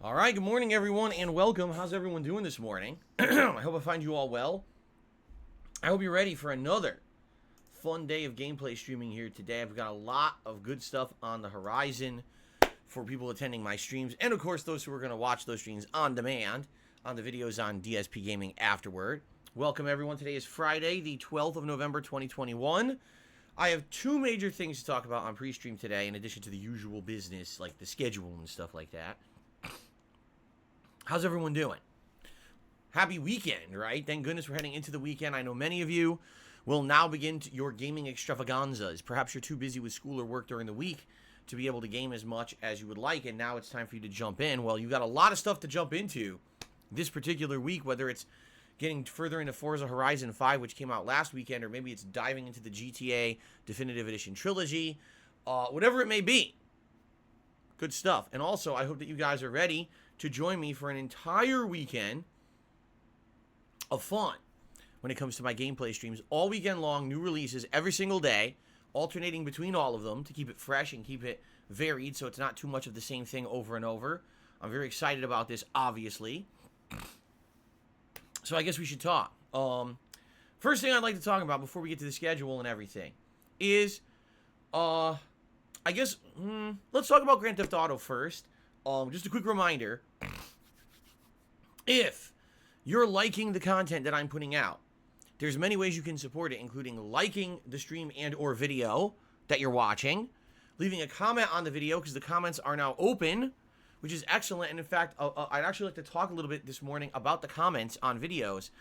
All right, good morning, everyone, and welcome. How's everyone doing this morning? I hope I find you all well. I hope you're ready for another fun day of gameplay streaming here today. I've got a lot of good stuff on the horizon for people attending my streams, and of course, those who are going to watch those streams on demand on the videos on DSPGaming afterward. Welcome, everyone. Today is Friday, the 12th of November, 2021. I have two major things to talk about on pre-stream today, in addition to the usual business, like the schedule and stuff like that. How's everyone doing? Happy weekend, right? Thank goodness we're heading into the weekend. I know many of you will now begin your gaming extravaganzas. Perhaps you're too busy with school or work during the week to be able to game as much as you would like, and now it's time for you to jump in. Well, you've got a lot of stuff to jump into this particular week, whether it's getting further into Forza Horizon 5, which came out last weekend, or maybe it's diving into the GTA Definitive Edition Trilogy, whatever it may be. Good stuff. And also, I hope that you guys are ready to join me for an entire weekend of fun when it comes to my gameplay streams. All weekend long, new releases every single day, alternating between all of them to keep it fresh and keep it varied so it's not too much of the same thing over and over. I'm very excited about this, obviously. So I guess we should talk. First thing I'd like to talk about before we get to the schedule and everything is, let's talk about Grand Theft Auto first. Just a quick reminder, if you're liking the content that I'm putting out, there's many ways you can support it, including liking the stream and or video that you're watching, leaving a comment on the video, because the comments are now open, which is excellent. And in fact, I'd actually like to talk a little bit this morning about the comments on videos,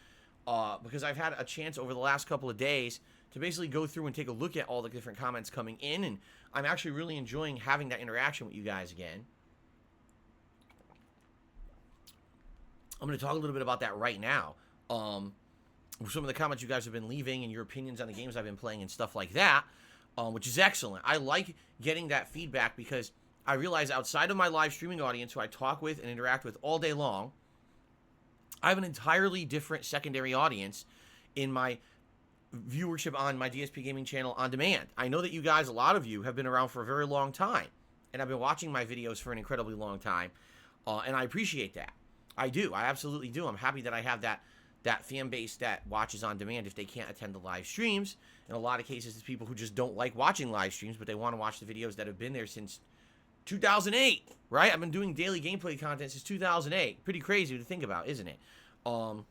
because I've had a chance over the last couple of days to basically go through and take a look at all the different comments coming in, and I'm actually really enjoying having that interaction with you guys again. I'm going to talk a little bit about that right now. Some of the comments you guys have been leaving and your opinions on the games I've been playing and stuff like that, which is excellent. I like getting that feedback because I realize outside of my live streaming audience, who I talk with and interact with all day long, I have an entirely different secondary audience in my viewership on my DSPGaming channel on demand. I know that you guys, a lot of you, have been around for a very long time, and I've been watching my videos for an incredibly long time, and I appreciate that. I do. I absolutely do. I'm happy that I have that fan base that watches on demand if they can't attend the live streams. In a lot of cases, it's people who just don't like watching live streams, but they want to watch the videos that have been there since 2008, right? I've been doing daily gameplay content since 2008. Pretty crazy to think about, isn't it? And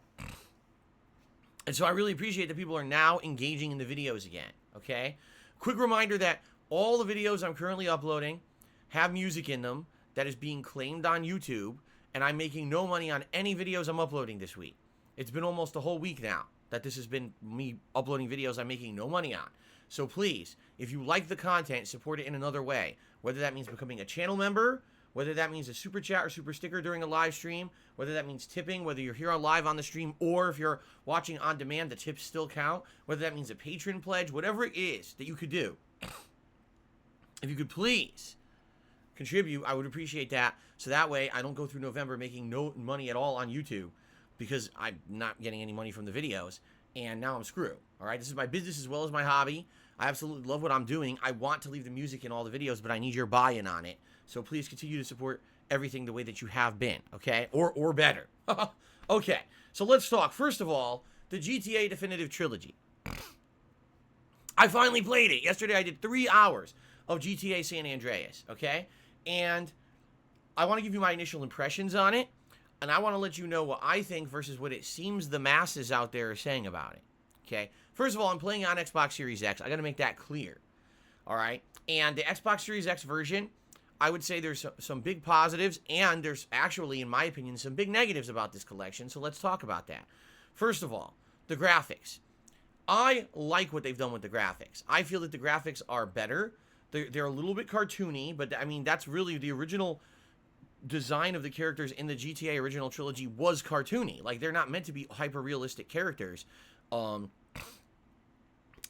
so I really appreciate that people are now engaging in the videos again, okay? Quick reminder that all the videos I'm currently uploading have music in them that is being claimed on YouTube, and I'm making no money on any videos I'm uploading this week. It's been almost a whole week now that this has been me uploading videos I'm making no money on. So please, if you like the content, support it in another way. Whether that means becoming a channel member, whether that means a super chat or super sticker during a live stream, whether that means tipping, whether you're here on live on the stream, or if you're watching on demand, the tips still count, whether that means a patron pledge, whatever it is that you could do. If you could please contribute, I would appreciate that. So that way I don't go through November making no money at all on YouTube because I'm not getting any money from the videos, and now I'm screwed. All right, this is my business as well as my hobby. I absolutely love what I'm doing. I want to leave the music in all the videos, but I need your buy-in on it. So please continue to support everything the way that you have been, okay? Or better. Okay, so let's talk. First of all, the GTA Definitive Trilogy. I finally played it. Yesterday I did 3 hours of GTA San Andreas, okay? And I want to give you my initial impressions on it, and I want to let you know what I think versus what it seems the masses out there are saying about it, okay? First of all, I'm playing on Xbox Series X. I got to make that clear, all right? And the Xbox Series X version, I would say there's some big positives, and there's actually, in my opinion, some big negatives about this collection, so let's talk about that. First of all, the graphics. I like what they've done with the graphics. I feel that the graphics are better. They're a little bit cartoony, but I mean, that's really the original design of the characters in the GTA original trilogy was cartoony. Like, they're not meant to be hyper-realistic characters. The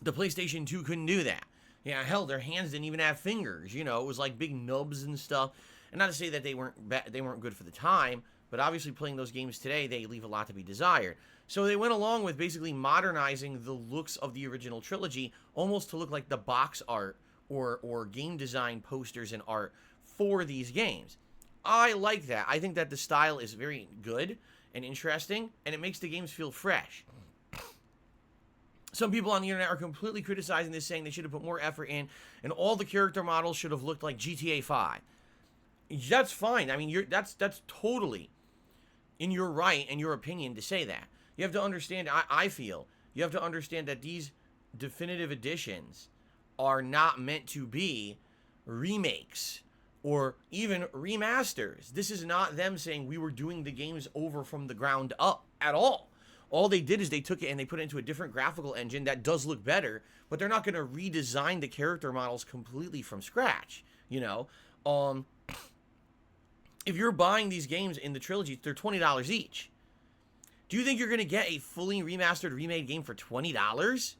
PlayStation 2 couldn't do that. Yeah, hell, their hands didn't even have fingers. You know, it was like big nubs and stuff. And not to say that they weren't good for the time, but obviously playing those games today, they leave a lot to be desired. So they went along with basically modernizing the looks of the original trilogy, almost to look like the box art or game design posters and art for these games. I like that. I think that the style is very good and interesting, and it makes the games feel fresh. Some people on the internet are completely criticizing this, saying they should have put more effort in, and all the character models should have looked like GTA 5. That's fine. I mean, that's totally in your right and your opinion to say that. You have to understand, I feel, you have to understand that these definitive editions are not meant to be remakes or even remasters. This is not them saying we were doing the games over from the ground up at all. All they did is they took it and they put it into a different graphical engine that does look better, but they're not going to redesign the character models completely from scratch, you know? If you're buying these games in the trilogy, they're $20 each. Do you think you're going to get a fully remastered, remade game for $20?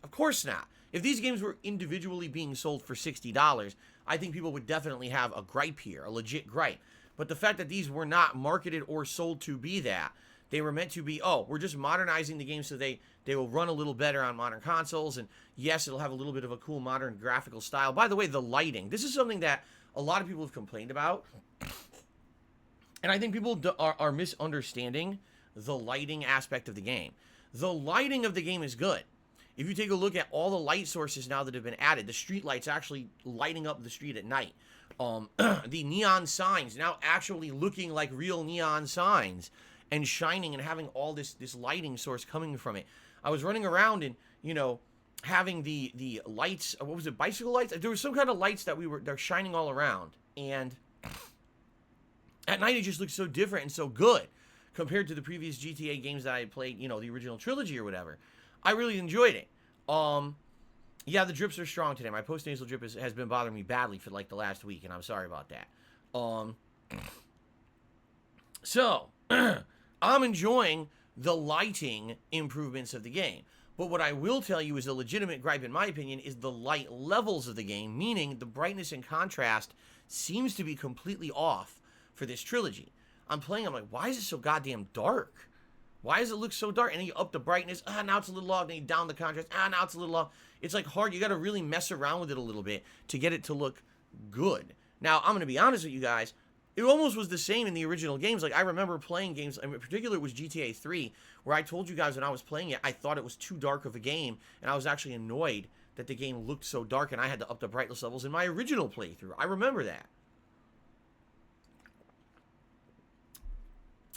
Of course not. If these games were individually being sold for $60, I think people would definitely have a gripe here, a legit gripe. But the fact that these were not marketed or sold to be that, they were meant to be, oh, we're just modernizing the game so they will run a little better on modern consoles, and yes, it'll have a little bit of a cool modern graphical style. By the way, the lighting. This is something that a lot of people have complained about, and I think people are misunderstanding the lighting aspect of the game. The lighting of the game is good. If you take a look at all the light sources now that have been added, the street lights actually lighting up the street at night. The neon signs now actually looking like real neon signs and shining and having all this lighting source coming from it. I was running around and, you know, having the lights, what was it, bicycle lights? There was some kind of lights that they're shining all around. And at night it just looked so different and so good compared to the previous GTA games that I had played, you know, the original trilogy or whatever. I really enjoyed it. Yeah, the drips are strong today. My post-nasal drip has been bothering me badly for like the last week, and I'm sorry about that. So, I'm enjoying the lighting improvements of the game. But what I will tell you is a legitimate gripe, in my opinion, is the light levels of the game, meaning the brightness and contrast seems to be completely off for this trilogy. I'm playing, I'm like, why is it so goddamn dark? Why does it look so dark? And then you up the brightness, now it's a little off, then you down the contrast, now it's a little off. It's like hard, you gotta really mess around with it a little bit to get it to look good. Now, I'm gonna be honest with you guys, it almost was the same in the original games. Like, I remember playing games, in particular it was GTA 3, where I told you guys when I was playing it, I thought it was too dark of a game, and I was actually annoyed that the game looked so dark, and I had to up the brightness levels in my original playthrough. I remember that.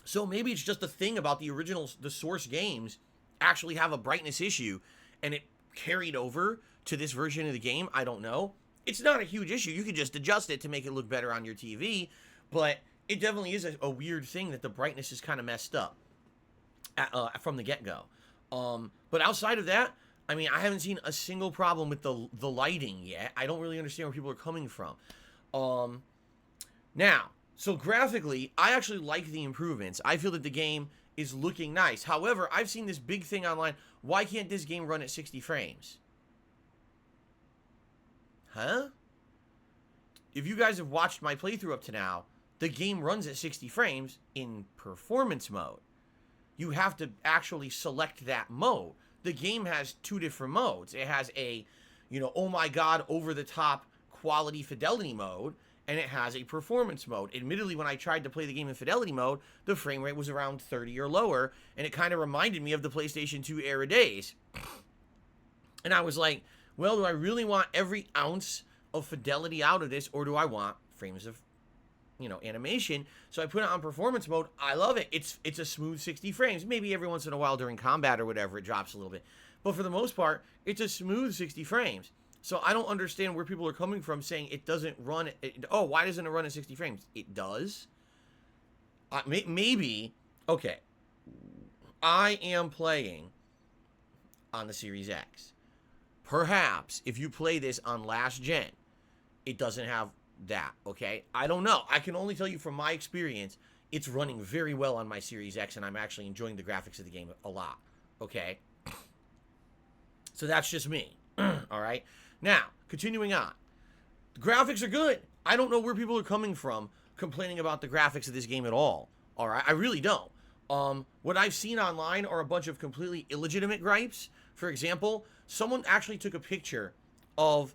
So maybe it's just a thing about the original, the source games actually have a brightness issue, and it carried over to this version of the game. I don't know. It's not a huge issue. You could just adjust it to make it look better on your TV, but it definitely is a weird thing that the brightness is kind of messed up from the get-go. But outside of that, I mean, I haven't seen a single problem with the lighting yet. I don't really understand where people are coming from. Now, so graphically, I actually like the improvements. I feel that the game is looking nice. However, I've seen this big thing online. Why can't this game run at 60 frames? Huh? If you guys have watched my playthrough up to now, the game runs at 60 frames in performance mode. You have to actually select that mode. The game has two different modes. It has a, you know, oh my god, over-the-top quality fidelity mode, and it has a performance mode. Admittedly, when I tried to play the game in fidelity mode, the frame rate was around 30 or lower, and it kind of reminded me of the PlayStation 2 era days. And I was like, well, do I really want every ounce of fidelity out of this, or do I want frames of, you know, animation? So I put it on performance mode. I love it. It's a smooth 60 frames. Maybe every once in a while during combat or whatever, it drops a little bit. But for the most part, it's a smooth 60 frames. So I don't understand where people are coming from saying it doesn't run. Oh, why doesn't it run at 60 frames? It does. Maybe. Okay. I am playing on the Series X. Perhaps if you play this on last gen, it doesn't have that, okay? I don't know. I can only tell you from my experience, it's running very well on my Series X, and I'm actually enjoying the graphics of the game a lot, okay? So that's just me, all right? Now, continuing on. The graphics are good. I don't know where people are coming from complaining about the graphics of this game at all. All right, I really don't. What I've seen online are a bunch of completely illegitimate gripes. For example, someone actually took a picture of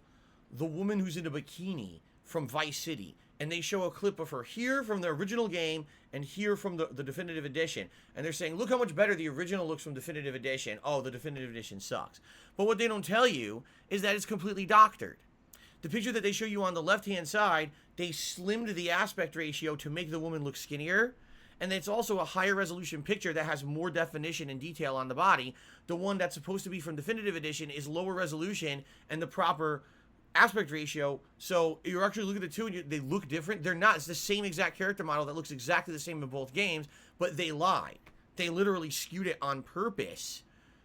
the woman who's in a bikini from Vice City, and they show a clip of her here from the original game and here from the Definitive Edition. And they're saying, look how much better the original looks from Definitive Edition. Oh, the Definitive Edition sucks. But what they don't tell you is that it's completely doctored. The picture that they show you on the left-hand side, they slimmed the aspect ratio to make the woman look skinnier. And it's also a higher resolution picture that has more definition and detail on the body. The one that's supposed to be from Definitive Edition is lower resolution and the proper aspect ratio. So you actually look at the two and they look different. They're not. It's the same exact character model that looks exactly the same in both games, but they lied. They literally skewed it on purpose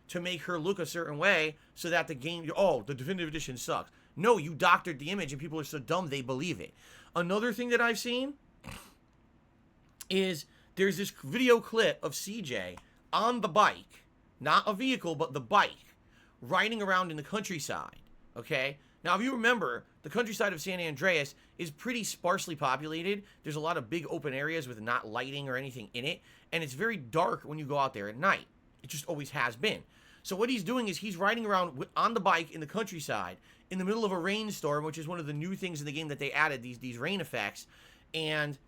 to make her look a certain way so that the game, oh, the Definitive Edition sucks. No, you doctored the image and people are so dumb they believe it. Another thing that I've seen is there's this video clip of CJ on the bike, not a vehicle, but the bike, riding around in the countryside, okay? Now, if you remember, the countryside of San Andreas is pretty sparsely populated. There's a lot of big open areas with not lighting or anything in it, and it's very dark when you go out there at night. It just always has been. So what he's doing is he's riding around on the bike in the countryside in the middle of a rainstorm, which is one of the new things in the game that they added, these rain effects, and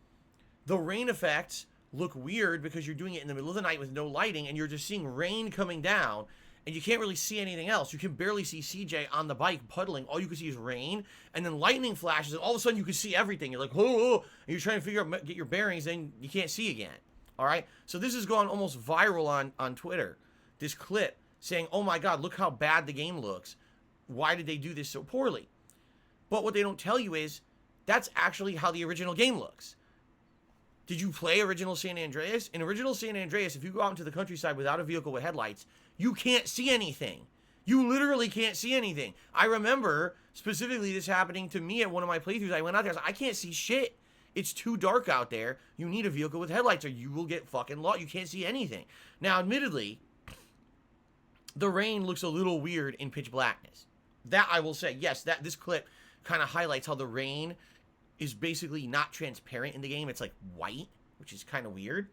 the rain effects look weird because you're doing it in the middle of the night with no lighting and you're just seeing rain coming down and you can't really see anything else. You can barely see CJ on the bike puddling. All you can see is rain and then lightning flashes and all of a sudden you can see everything. You're like, oh, and you're trying to figure out, get your bearings, and you can't see again. All right. So this has gone almost viral on Twitter. This clip saying, oh my God, look how bad the game looks. Why did they do this so poorly? But what they don't tell you is that's actually how the original game looks. Did you play original San Andreas? In original San Andreas, if you go out into the countryside without a vehicle with headlights, you can't see anything. You literally can't see anything. I remember specifically this happening to me at one of my playthroughs. I went out there, I was like, I can't see shit. It's too dark out there. You need a vehicle with headlights or you will get fucking lost. You can't see anything. Now, admittedly, the rain looks a little weird in pitch blackness. That I will say, yes, that this clip kind of highlights how the rain is basically not transparent in the game. It's like white, which is kind of weird.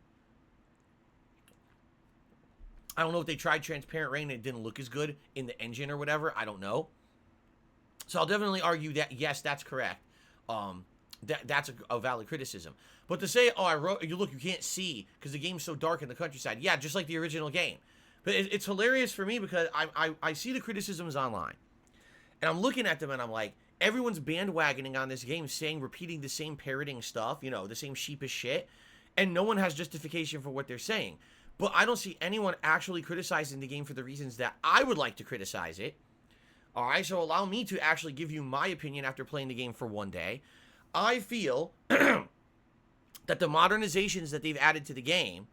I don't know if they tried transparent rain and it didn't look as good in the engine or whatever. I don't know. So I'll definitely argue that, yes, that's correct. That's a valid criticism. But to say, oh, you can't see because the game's so dark in the countryside. Yeah, just like the original game. But it's hilarious for me because I see the criticisms online. And I'm looking at them and I'm like, everyone's bandwagoning on this game saying, repeating the same parroting stuff, you know, the same sheepish shit. And no one has justification for what they're saying. But I don't see anyone actually criticizing the game for the reasons that I would like to criticize it. All right, so allow me to actually give you my opinion after playing the game for one day. I feel that the modernizations that they've added to the game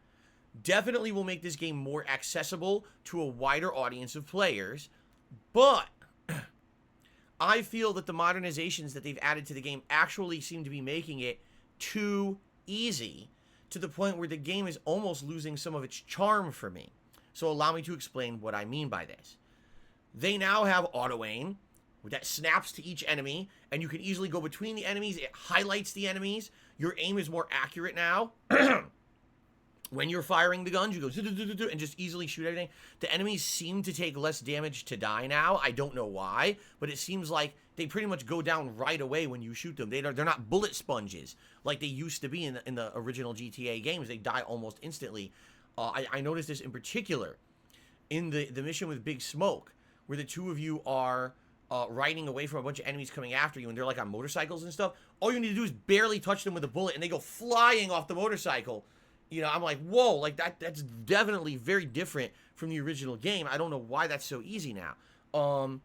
definitely will make this game more accessible to a wider audience of players. But I feel that the modernizations that they've added to the game actually seem to be making it too easy to the point where the game is almost losing some of its charm for me. So allow me to explain what I mean by this. They now have auto aim that snaps to each enemy, and you can easily go between the enemies. It highlights the enemies. Your aim is more accurate now. When you're firing the guns, you go and just easily shoot everything. The enemies seem to take less damage to die now. I don't know why, but it seems like they pretty much go down right away when you shoot them. They're not bullet sponges like they used to be in the original GTA games. They die almost instantly. I noticed this in particular in the mission with Big Smoke, where the two of you are riding away from a bunch of enemies coming after you, and they're like on motorcycles and stuff. All you need to do is barely touch them with a bullet, and they go flying off the motorcycle. You know, I'm like, whoa, like that's definitely very different from the original game. I don't know why that's so easy now.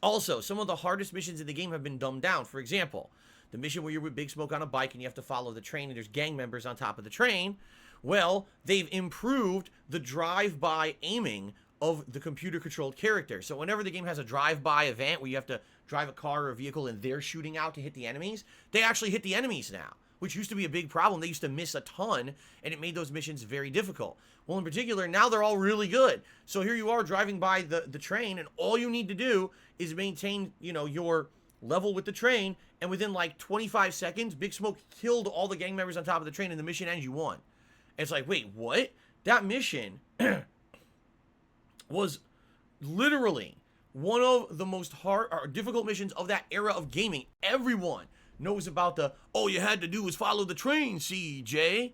Also, some of the hardest missions in the game have been dumbed down. For example, the mission where you're with Big Smoke on a bike and you have to follow the train and there's gang members on top of the train. Well, they've improved the drive-by aiming of the computer-controlled character. So whenever the game has a drive-by event where you have to drive a car or a vehicle and they're shooting out to hit the enemies, they actually hit the enemies now, which used to be a big problem. They used to miss a ton, and it made those missions very difficult. Well, in particular, now they're all really good. So here you are driving by the train, and all you need to do is maintain, you know, your level with the train, and within like 25 seconds, Big Smoke killed all the gang members on top of the train, and the mission ends, you won. And it's like, wait, what? That mission was literally one of the most hard or difficult missions of that era of gaming. Everyone knows about the, all you had to do was follow the train, CJ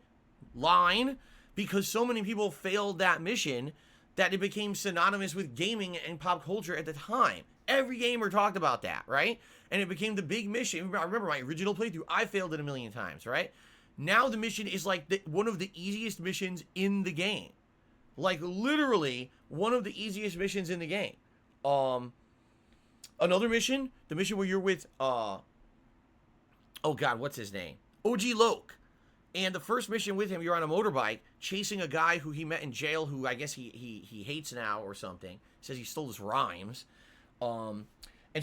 line, because so many people failed that mission that it became synonymous with gaming and pop culture at the time. Every gamer talked about that, right? And it became the big mission. I remember my original playthrough, I failed it a million times, right? Now the mission is like one of the easiest missions in the game. Like literally one of the easiest missions in the game. Another mission, the mission where you're with, oh God, what's his name? OG Loke. And the first mission with him, you're on a motorbike chasing a guy who he met in jail, who I guess he hates now or something. He says he stole his rhymes. And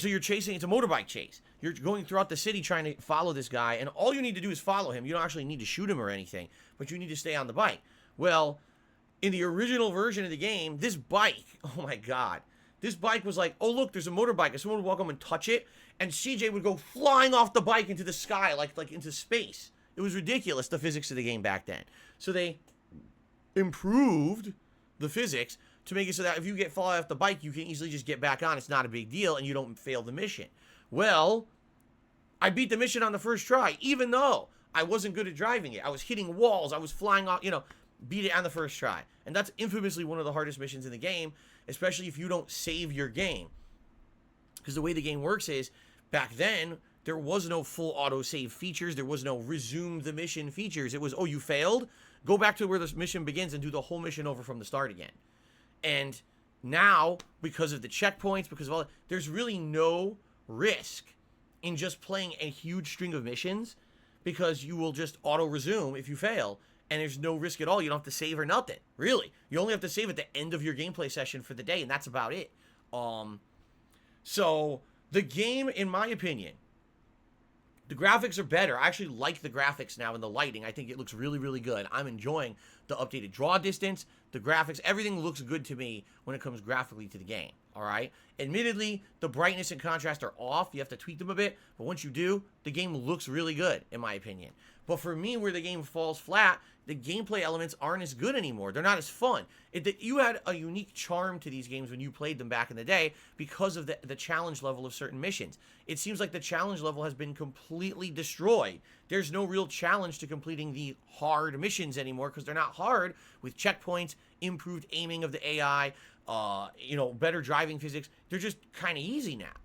so you're chasing, it's a motorbike chase. You're going throughout the city trying to follow this guy, and all you need to do is follow him. You don't actually need to shoot him or anything, but you need to stay on the bike. Well, in the original version of the game, this bike, oh my God, this bike was like, oh look, there's a motorbike, and someone would walk up and touch it, and CJ would go flying off the bike into the sky, like into space. It was ridiculous, the physics of the game back then. So they improved the physics to make it so that if you get fall off the bike, you can easily just get back on. It's not a big deal, and you don't fail the mission. Well, I beat the mission on the first try, even though I wasn't good at driving it. I was hitting walls. I was flying off, beat it on the first try. And that's infamously one of the hardest missions in the game, especially if you don't save your game. Because the way the game works is, back then, there was no full autosave features. There was no resume the mission features. It was, oh, you failed? Go back to where this mission begins and do the whole mission over from the start again. And now, because of the checkpoints, because of all that, there's really no risk in just playing a huge string of missions, because you will just auto-resume if you fail, and there's no risk at all. You don't have to save or nothing, really. You only have to save at the end of your gameplay session for the day, and that's about it. So, the game, in my opinion, the graphics are better. I actually like the graphics now and the lighting. I think it looks really, really good. I'm enjoying the updated draw distance, the graphics. Everything looks good to me when it comes graphically to the game, all right? Admittedly, the brightness and contrast are off. You have to tweak them a bit, but once you do, the game looks really good, in my opinion. But for me, where the game falls flat, the gameplay elements aren't as good anymore. They're not as fun. You had a unique charm to these games when you played them back in the day because of the challenge level of certain missions. It seems like the challenge level has been completely destroyed. There's no real challenge to completing the hard missions anymore because they're not hard, with checkpoints, improved aiming of the AI, better driving physics. They're just kind of easy now,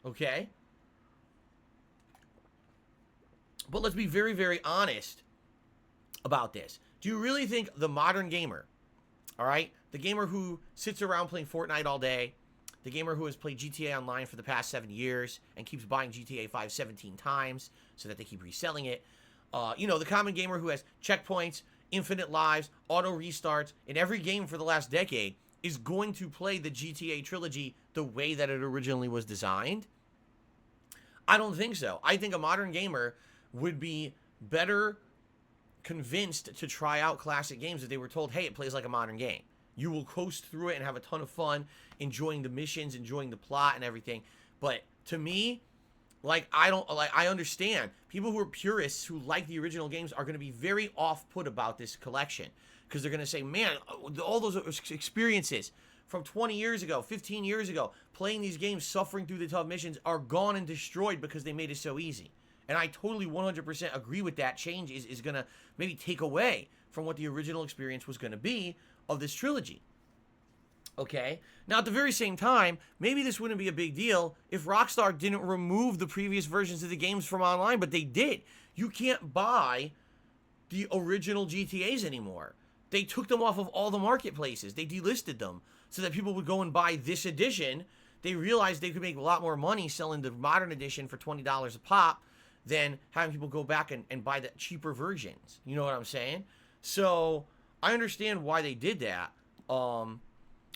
okay? But let's be very, very honest about this. Do you really think the modern gamer, all right, the gamer who sits around playing Fortnite all day, the gamer who has played GTA Online for the past 7 years and keeps buying GTA 5 17 times so that they keep reselling it, the common gamer who has checkpoints, infinite lives, auto restarts in every game for the last decade, is going to play the GTA trilogy the way that it originally was designed? I don't think so. I think a modern gamer would be better convinced to try out classic games if they were told, hey, it plays like a modern game. You will coast through it and have a ton of fun, enjoying the missions, enjoying the plot and everything. But to me, I understand people who are purists who like the original games are going to be very off-put about this collection, because they're going to say, man, all those experiences from 20 years ago, 15 years ago, playing these games, suffering through the tough missions, are gone and destroyed because they made it so easy. And I totally 100% agree with that. Change is going to maybe take away from what the original experience was going to be of this trilogy. Okay? Now, at the very same time, maybe this wouldn't be a big deal if Rockstar didn't remove the previous versions of the games from online, but they did. You can't buy the original GTAs anymore. They took them off of all the marketplaces. They delisted them so that people would go and buy this edition. They realized they could make a lot more money selling the modern edition for $20 a pop than having people go back and buy the cheaper versions. You know what I'm saying? So I understand why they did that.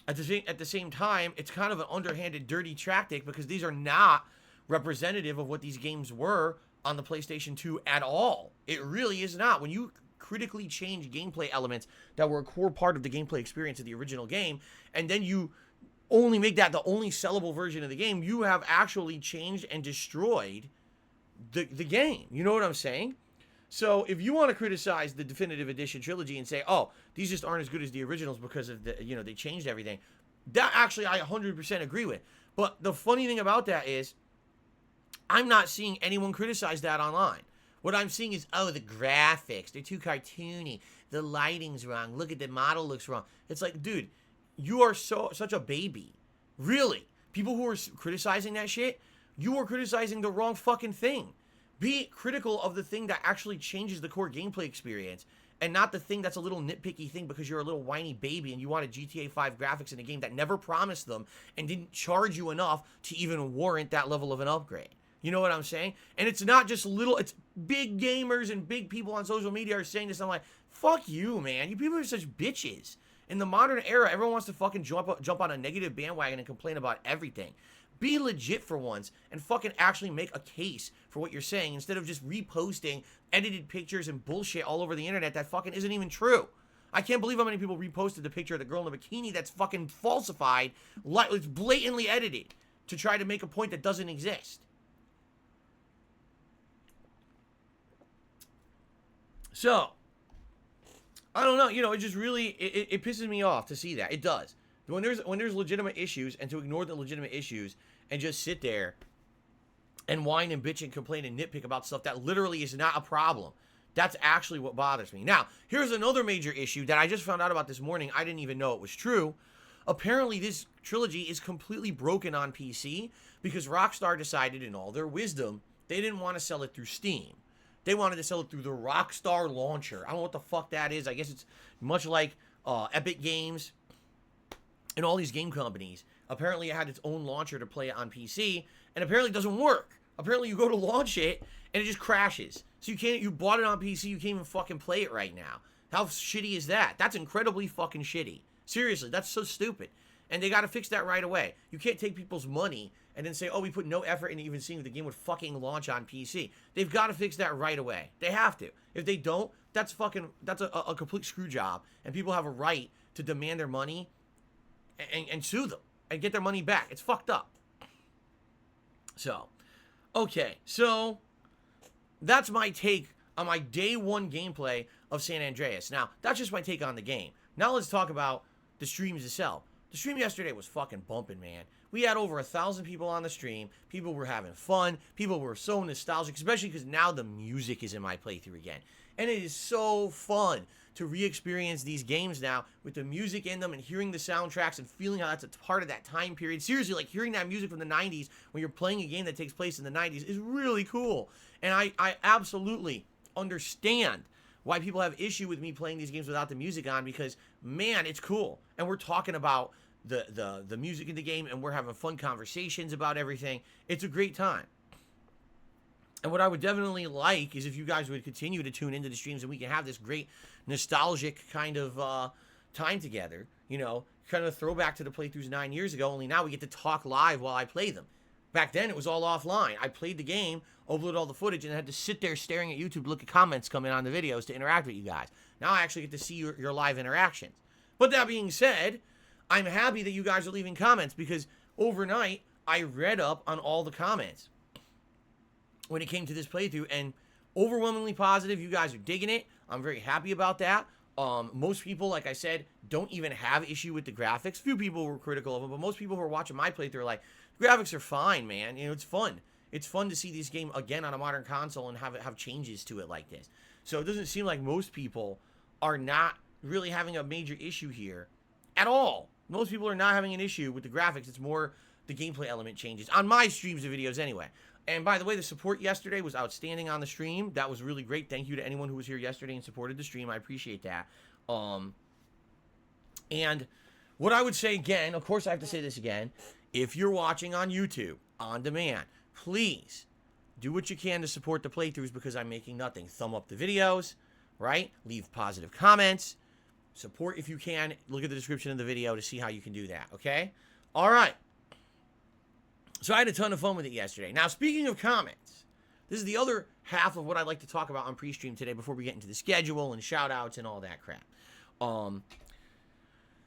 At the same time, it's kind of an underhanded, dirty tactic, because these are not representative of what these games were on the PlayStation 2 at all. It really is not. When you critically change gameplay elements that were a core part of the gameplay experience of the original game, and then you only make that the only sellable version of the game, you have actually changed and destroyed the game. You know what I'm saying? So if you want to criticize the Definitive Edition trilogy and say, oh, these just aren't as good as the originals because of they changed everything, that actually I 100% agree with. But the funny thing about that is, I'm not seeing anyone criticize that online. What I'm seeing is, oh, the graphics, they're too cartoony. The lighting's wrong. Look at the model looks wrong. It's like, dude, you are such a baby. Really. People who are criticizing that shit, you are criticizing the wrong fucking thing. Be critical of the thing that actually changes the core gameplay experience, and not the thing that's a little nitpicky thing because you're a little whiny baby and you wanted GTA 5 graphics in a game that never promised them and didn't charge you enough to even warrant that level of an upgrade. You know what I'm saying? And it's not just it's big gamers and big people on social media are saying this. I'm like, fuck you, man. You people are such bitches. In the modern era, everyone wants to fucking jump on a negative bandwagon and complain about everything. Be legit for once and fucking actually make a case for what you're saying instead of just reposting edited pictures and bullshit all over the internet that fucking isn't even true. I can't believe how many people reposted the picture of the girl in the bikini that's fucking falsified. It's blatantly edited to try to make a point that doesn't exist. So, I don't know, it just really, it pisses me off to see that. It does. When there's legitimate issues, and to ignore the legitimate issues and just sit there and whine and bitch and complain and nitpick about stuff that literally is not a problem. That's actually what bothers me. Now, here's another major issue that I just found out about this morning. I didn't even know it was true. Apparently, this trilogy is completely broken on PC because Rockstar decided in all their wisdom they didn't want to sell it through Steam. They wanted to sell it through the Rockstar launcher. I don't know what the fuck that is. I guess it's much like Epic Games and all these game companies. Apparently, it had its own launcher to play it on PC, and apparently it doesn't work. Apparently, you go to launch it, and it just crashes. So you bought it on PC, you can't even fucking play it right now. How shitty is that? That's incredibly fucking shitty. Seriously, that's so stupid. And they got to fix that right away. You can't take people's money and then say, oh, we put no effort into even seeing if the game would fucking launch on PC. They've got to fix that right away. They have to. If they don't, that's a complete screw job. And people have a right to demand their money and sue them and get their money back. It's fucked up. So, okay. So, that's my take on my day one gameplay of San Andreas. Now, that's just my take on the game. Now let's talk about the streams itself. The stream yesterday was fucking bumping, man. We had over 1,000 people on the stream. People were having fun. People were so nostalgic, especially because now the music is in my playthrough again. And it is so fun to re-experience these games now with the music in them and hearing the soundtracks and feeling how that's a part of that time period. Seriously, like hearing that music from the 90s when you're playing a game that takes place in the 90s is really cool. And I absolutely understand why people have issue with me playing these games without the music on, because, man, it's cool. And we're talking about the music in the game, and we're having fun conversations about everything. It's a great time. And what I would definitely like is if you guys would continue to tune into the streams and we can have this great nostalgic kind of time together, kind of throwback to the playthroughs 9 years ago, only now we get to talk live while I play them. Back then, it was all offline. I played the game, uploaded all the footage, and had to sit there staring at YouTube to look at comments coming on the videos to interact with you guys. Now I actually get to see your live interactions. But that being said, I'm happy that you guys are leaving comments, because overnight, I read up on all the comments when it came to this playthrough, and overwhelmingly positive. You guys are digging it. I'm very happy about that. Most people, like I said, don't even have issue with the graphics. Few people were critical of them, but most people who are watching my playthrough are like, graphics are fine, man. It's fun. It's fun to see this game again on a modern console and have changes to it like this. So it doesn't seem like most people are not really having a major issue here at all. Most people are not having an issue with the graphics. It's more the gameplay element changes on my streams and videos anyway. And by the way, the support yesterday was outstanding on the stream. That was really great. Thank you to anyone who was here yesterday and supported the stream. I appreciate that. And what I would say again, of course I have to say this again, if you're watching on YouTube, on demand, please do what you can to support the playthroughs, because I'm making nothing. Thumb up the videos, right? Leave positive comments. Support if you can. Look at the description of the video to see how you can do that, okay? All right. So I had a ton of fun with it yesterday. Now, speaking of comments, this is the other half of what I'd like to talk about on pre-stream today before we get into the schedule and shout-outs and all that crap.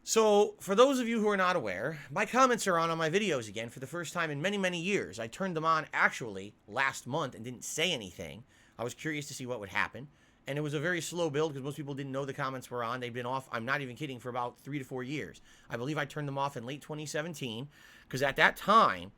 So, for those of you who are not aware, my comments are on my videos again for the first time in many, many years. I turned them on, actually, last month and didn't say anything. I was curious to see what would happen. And it was a very slow build because most people didn't know the comments were on. They've been off, I'm not even kidding, for about 3 to 4 years. I believe I turned them off in late 2017 because at that time,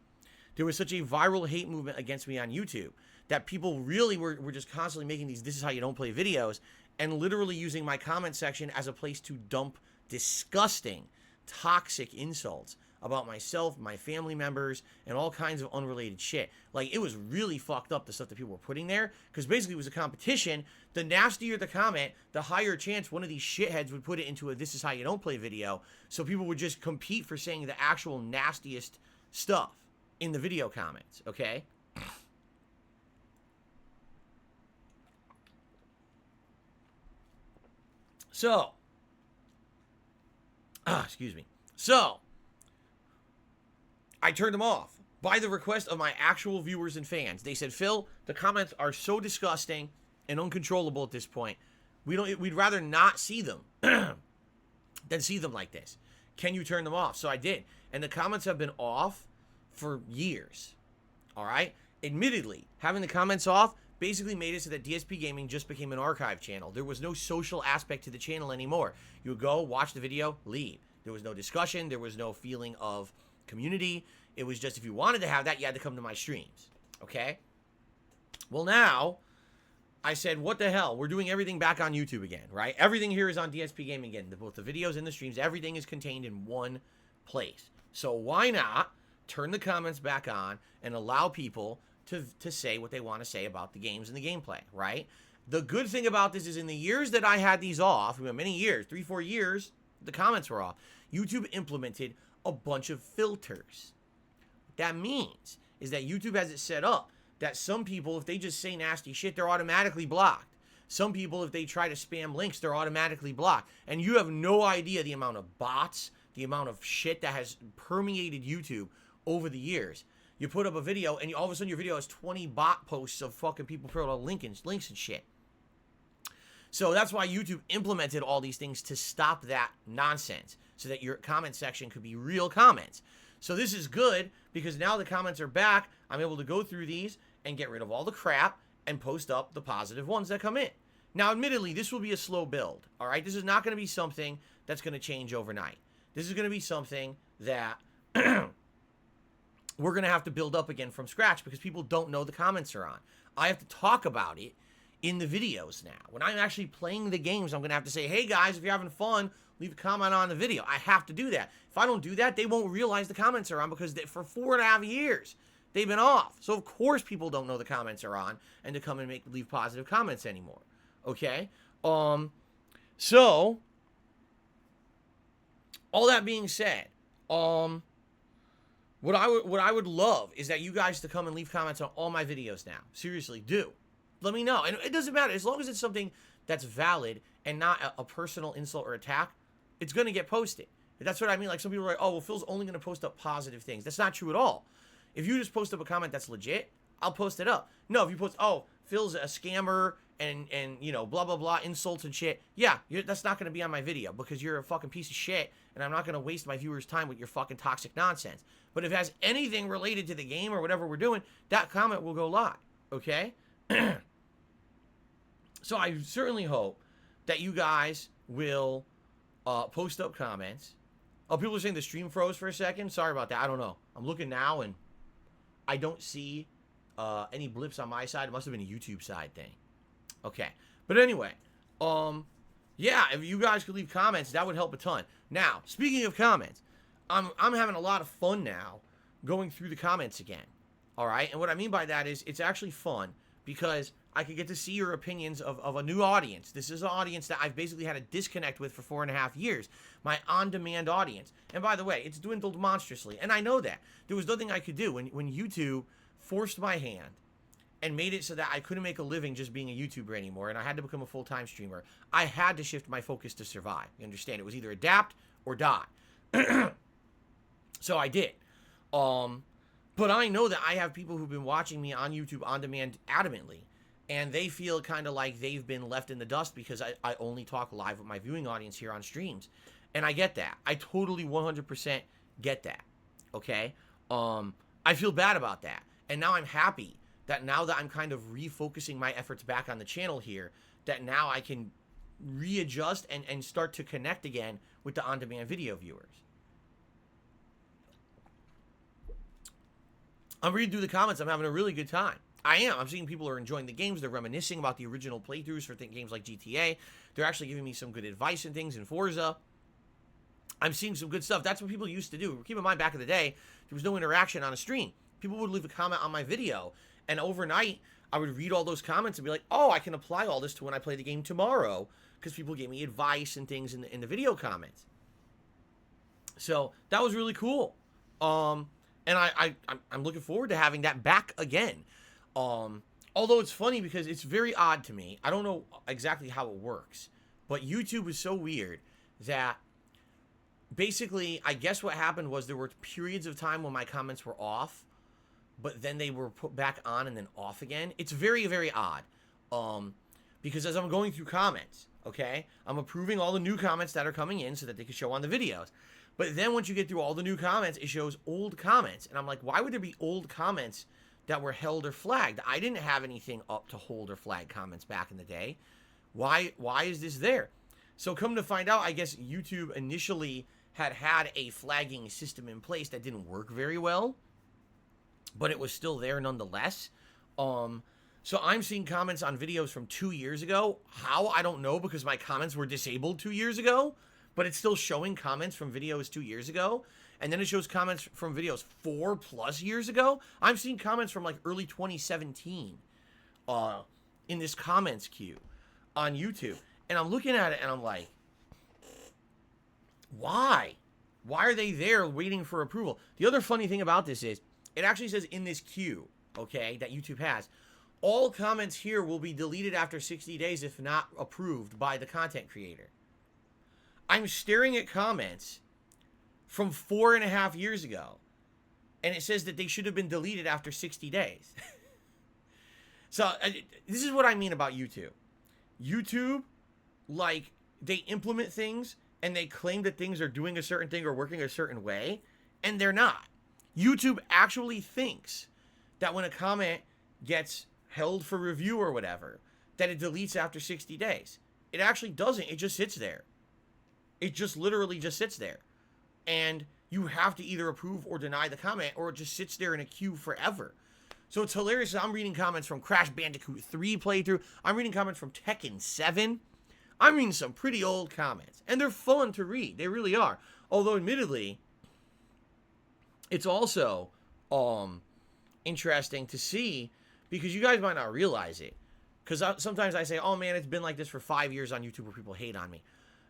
there was such a viral hate movement against me on YouTube that people really were just constantly making these "this is how you don't play" videos and literally using my comment section as a place to dump disgusting, toxic insults about myself, my family members, and all kinds of unrelated shit. Like, it was really fucked up, the stuff that people were putting there, because basically it was a competition. The nastier the comment, the higher chance one of these shitheads would put it into a "this is how you don't play" video, so people would just compete for saying the actual nastiest stuff in the video comments, okay? So, excuse me. So, I turned them off by the request of my actual viewers and fans. They said, "Phil, the comments are so disgusting and uncontrollable at this point. We'd rather not see them than see them like this. Can you turn them off?" So I did. And the comments have been off for years. All right? Admittedly, having the comments off basically made it so that DSPGaming just became an archive channel. There was no social aspect to the channel anymore. You would go, watch the video, leave. There was no discussion. There was no feeling of community. It was just, if you wanted to have that, you had to come to my streams. Okay? Well, now, I said, what the hell? We're doing everything back on YouTube again, right? Everything here is on DSPGaming again. Both the videos and the streams, everything is contained in one place. So why not turn the comments back on and allow people to say what they want to say about the games and the gameplay, right? The good thing about this is, in the years that I had these off, many years, 3-4 years, the comments were off, YouTube implemented a bunch of filters. What that means is that YouTube has it set up that some people, if they just say nasty shit, they're automatically blocked. Some people, if they try to spam links, they're automatically blocked. And you have no idea the amount of bots, the amount of shit that has permeated YouTube over the years. You put up a video, and all of a sudden your video has 20 bot posts of fucking people putting out links and shit. So that's why YouTube implemented all these things to stop that nonsense, so that your comment section could be real comments. So this is good, because now the comments are back. I'm able to go through these and get rid of all the crap and post up the positive ones that come in. Now, admittedly, this will be a slow build, all right? This is not going to be something that's going to change overnight. This is going to be something that we're going to have to build up again from scratch, because people don't know the comments are on. I have to talk about it in the videos now. When I'm actually playing the games, I'm going to have to say, "Hey guys, if you're having fun, leave a comment on the video." I have to do that. If I don't do that, they won't realize the comments are on, because for 4.5 years, they've been off. So of course people don't know the comments are on and to come and leave positive comments anymore. Okay? So, all that being said, what I would love is that you guys to come and leave comments on all my videos now. Seriously, do. Let me know. And it doesn't matter. As long as it's something that's valid and not a personal insult or attack, it's going to get posted. That's what I mean. Like, some people are like, "Oh, well, Phil's only going to post up positive things." That's not true at all. If you just post up a comment that's legit, I'll post it up. No, if you post, "Oh, Phil's a scammer and you know, blah, blah, blah, insults and shit," yeah, that's not going to be on my video, because you're a fucking piece of shit, and I'm not going to waste my viewers' time with your fucking toxic nonsense. But if it has anything related to the game or whatever we're doing, that comment will go live, okay? So I certainly hope that you guys will post up comments. Oh, people are saying the stream froze for a second. Sorry about that. I don't know. I'm looking now, and I don't see any blips on my side. It must have been a YouTube side thing. Okay. But anyway, yeah, if you guys could leave comments, that would help a ton. Now, speaking of comments, I'm having a lot of fun now going through the comments again. All right? And what I mean by that is, it's actually fun, because I could get to see your opinions of a new audience. This is an audience that I've basically had a disconnect with for 4.5 years. My on-demand audience. And by the way, it's dwindled monstrously. And I know that. There was nothing I could do. When YouTube forced my hand and made it so that I couldn't make a living just being a YouTuber anymore, and I had to become a full-time streamer, I had to shift my focus to survive. You understand? It was either adapt or die. So I did. But I know that I have people who've been watching me on YouTube on demand adamantly, and they feel kind of like they've been left in the dust because I only talk live with my viewing audience here on streams. And I get that. I totally 100% get that. Okay? I feel bad about that. And now I'm happy that now that I'm kind of refocusing my efforts back on the channel here, that now I can readjust and start to connect again with the on-demand video viewers. I'm reading through the comments. I'm having a really good time. I am. I'm seeing people are enjoying the games. They're reminiscing about the original playthroughs for games like GTA. They're actually giving me some good advice and things in Forza. I'm seeing some good stuff. That's what people used to do. Keep in mind, back in the day, there was no interaction on a stream. People would leave a comment on my video, and overnight, I would read all those comments and be like, oh, I can apply all this to when I play the game tomorrow, because people gave me advice and things in the video comments. So that was really cool. And I'm looking forward to having that back again. Although it's funny because it's very odd to me. I don't know exactly how it works, but YouTube is so weird that basically, I guess what happened was there were periods of time when my comments were off, but then they were put back on and then off again. It's very, very odd. Because as I'm going through comments, okay, I'm approving all the new comments that are coming in so that they can show on the videos. But then once you get through all the new comments, it shows old comments. And I'm like, why would there be old comments that were held or flagged? I didn't have anything up to hold or flag comments back in the day. Why is this there? So come to find out, I guess YouTube initially had a flagging system in place that didn't work very well, but it was still there nonetheless. So I'm seeing comments on videos from 2 years ago. How? I don't know, because my comments were disabled 2 years ago, but it's still showing comments from videos 2 years ago. And then it shows comments from videos 4+ years ago. I'm seeing comments from like early 2017 in this comments queue on YouTube. And I'm looking at it and I'm like, why? Why are they there waiting for approval? The other funny thing about this is it actually says in this queue, okay, that YouTube has, all comments here will be deleted after 60 days if not approved by the content creator. I'm staring at comments from 4.5 years ago, and it says that they should have been deleted after 60 days. So this is what I mean about YouTube. YouTube, like, they implement things and they claim that things are doing a certain thing or working a certain way, and they're not. YouTube actually thinks that when a comment gets held for review or whatever, that it deletes after 60 days. It actually doesn't. It just sits there. It just literally just sits there. And you have to either approve or deny the comment, or it just sits there in a queue forever. So it's hilarious. I'm reading comments from Crash Bandicoot 3 playthrough. I'm reading comments from Tekken 7. I'm reading some pretty old comments. And they're fun to read. They really are. Although, admittedly, it's also interesting to see, because you guys might not realize it. Because sometimes I say, oh man, it's been like this for 5 years on YouTube where people hate on me.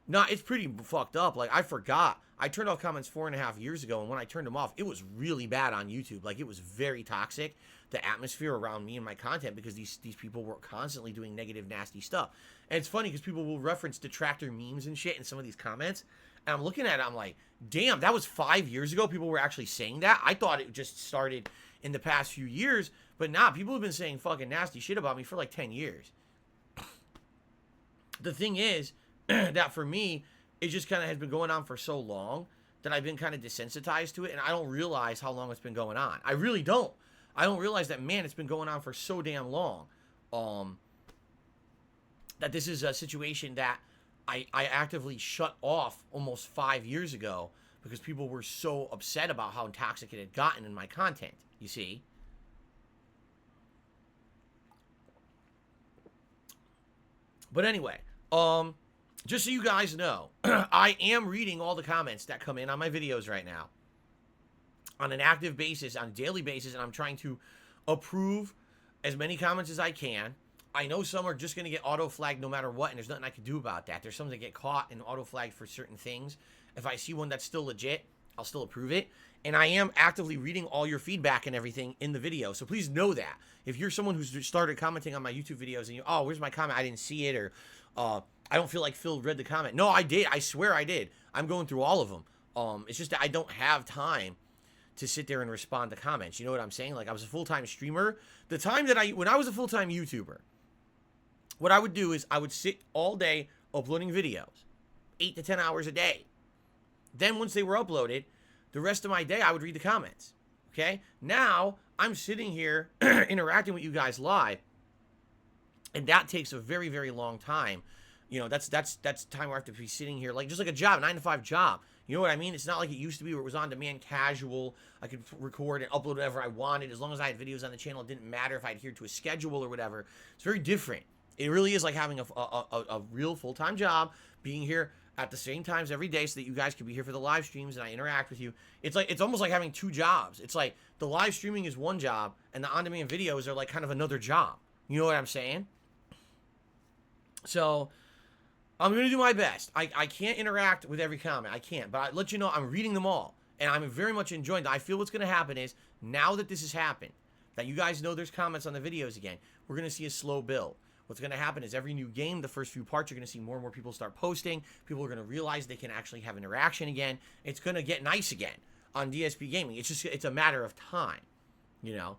No, it's pretty fucked up. Like, I forgot. I turned off comments 4.5 years ago, and when I turned them off, it was really bad on YouTube. Like, it was very toxic, the atmosphere around me and my content, because these people were constantly doing negative, nasty stuff. And it's funny because people will reference detractor memes and shit in some of these comments, and I'm looking at it, I'm like, damn, that was 5 years ago people were actually saying that? I thought it just started in the past few years, but nah, people have been saying fucking nasty shit about me for like 10 years. The thing is, that for me, it just kind of has been going on for so long that I've been kind of desensitized to it, and I don't realize how long it's been going on. I really don't. I don't realize that, man, it's been going on for so damn long. That this is a situation that I actively shut off almost 5 years ago because people were so upset about how toxic it had gotten in my content, you see? But anyway, just so you guys know, I am reading all the comments that come in on my videos right now on an active basis, on a daily basis, and I'm trying to approve as many comments as I can. I know some are just going to get auto-flagged no matter what, and there's nothing I can do about that. There's some that get caught and auto-flagged for certain things. If I see one that's still legit, I'll still approve it. And I am actively reading all your feedback and everything in the video, so please know that. If you're someone who's started commenting on my YouTube videos and you, oh, where's my comment? I didn't see it, or I don't feel like Phil read the comment. No, I did. I swear I did. I'm going through all of them. It's just that I don't have time to sit there and respond to comments. You know what I'm saying? Like, I was a full-time streamer. The time that when I was a full-time YouTuber, what I would do is I would sit all day uploading videos, 8 to 10 hours a day. Then once they were uploaded, the rest of my day I would read the comments. Okay? Now I'm sitting here interacting with you guys live, and that takes a very, very long time. You know, that's time where I have to be sitting here, like, just like a job, 9 to 5 job. You know what I mean? It's not like it used to be where it was on demand, casual. I could record and upload whatever I wanted. As long as I had videos on the channel, it didn't matter if I adhered to a schedule or whatever. It's very different. It really is like having a real full-time job, being here at the same times every day so that you guys can be here for the live streams and I interact with you. It's almost like having 2 jobs. It's like the live streaming is one job and the on-demand videos are like kind of another job. You know what I'm saying? So I'm going to do my best. I can't interact with every comment. I can't. But I let you know I'm reading them all. And I'm very much enjoying them. I feel what's going to happen is, now that this has happened, that you guys know there's comments on the videos again, we're going to see a slow build. What's going to happen is every new game, the first few parts, you're going to see more and more people start posting. People are going to realize they can actually have interaction again. It's going to get nice again on DSPGaming. It's a matter of time, you know.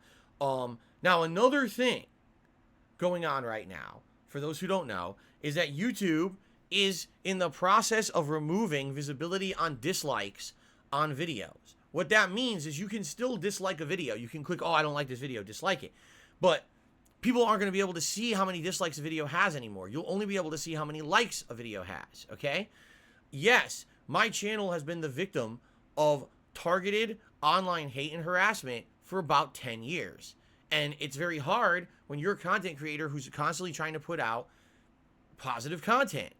Now, another thing going on right now, for those who don't know, is that YouTube is in the process of removing visibility on dislikes on videos. What that means is you can still dislike a video. You can click, oh, I don't like this video, dislike it. But people aren't going to be able to see how many dislikes a video has anymore. You'll only be able to see how many likes a video has, okay? Yes, my channel has been the victim of targeted online hate and harassment for about 10 years. And it's very hard when you're a content creator who's constantly trying to put out positive content.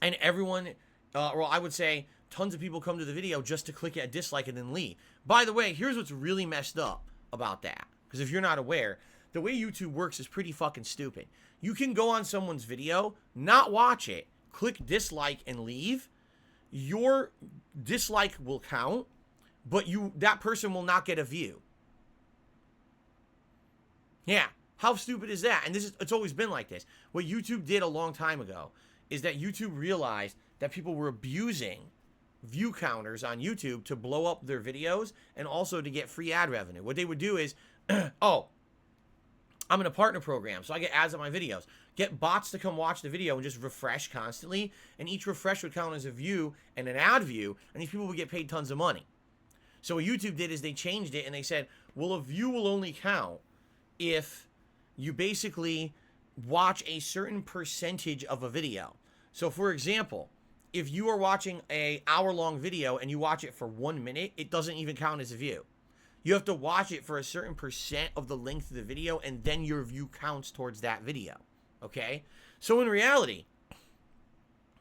And everyone, well, I would say tons of people come to the video just to click a dislike and then leave. By the way, here's what's really messed up about that. Because if you're not aware, the way YouTube works is pretty fucking stupid. You can go on someone's video, not watch it, click dislike and leave. Your dislike will count, but that person will not get a view. Yeah, how stupid is that? And it's always been like this. What YouTube did a long time ago is that YouTube realized that people were abusing view counters on YouTube to blow up their videos and also to get free ad revenue. What they would do is, oh, I'm in a partner program, so I get ads on my videos. Get bots to come watch the video and just refresh constantly, and each refresh would count as a view and an ad view, and these people would get paid tons of money. So what YouTube did is they changed it, and they said, well, a view will only count if you basically watch a certain percentage of a video. So for example, if you are watching an hour-long video and you watch it for 1 minute, it doesn't even count as a view. You have to watch it for a certain percent of the length of the video, and then your view counts towards that video, okay? So in reality,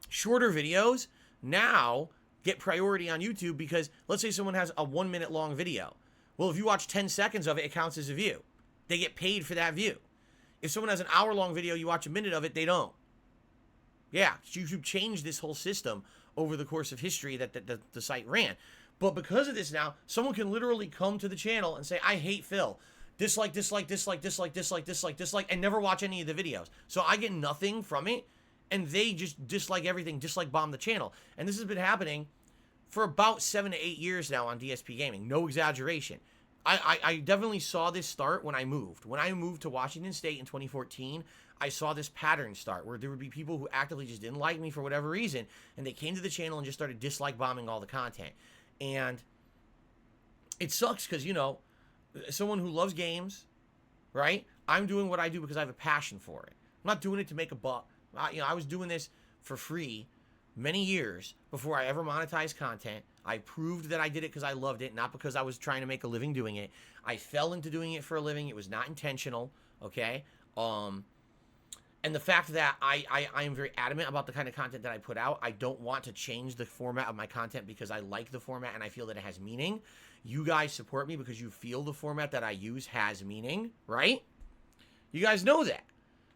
shorter videos now get priority on YouTube because let's say someone has a 1 minute long video. Well, if you watch 10 seconds of it, it counts as a view. They get paid for that view. If someone has an hour-long video, you watch a minute of it, they don't. Yeah, YouTube changed this whole system over the course of history that the site ran. But because of this now, someone can literally come to the channel and say, I hate Phil. Dislike, dislike, dislike, dislike, dislike, dislike, dislike, and never watch any of the videos. So I get nothing from it, and they just dislike everything, dislike bomb the channel. And this has been happening for about 7 to 8 years now on DSPGaming. No exaggeration. I definitely saw this start when I moved. When I moved to Washington State in 2014, I saw this pattern start where there would be people who actively just didn't like me for whatever reason, and they came to the channel and just started dislike bombing all the content. And it sucks because, you know, someone who loves games, right? I'm doing what I do because I have a passion for it. I'm not doing it to make a buck. I was doing this for free many years before I ever monetized content. I proved that I did it because I loved it, not because I was trying to make a living doing it. I fell into doing it for a living. It was not intentional, okay? And the fact that I am very adamant about the kind of content that I put out. I don't want to change the format of my content because I like the format and I feel that it has meaning. You guys support me because you feel the format that I use has meaning, right? You guys know that.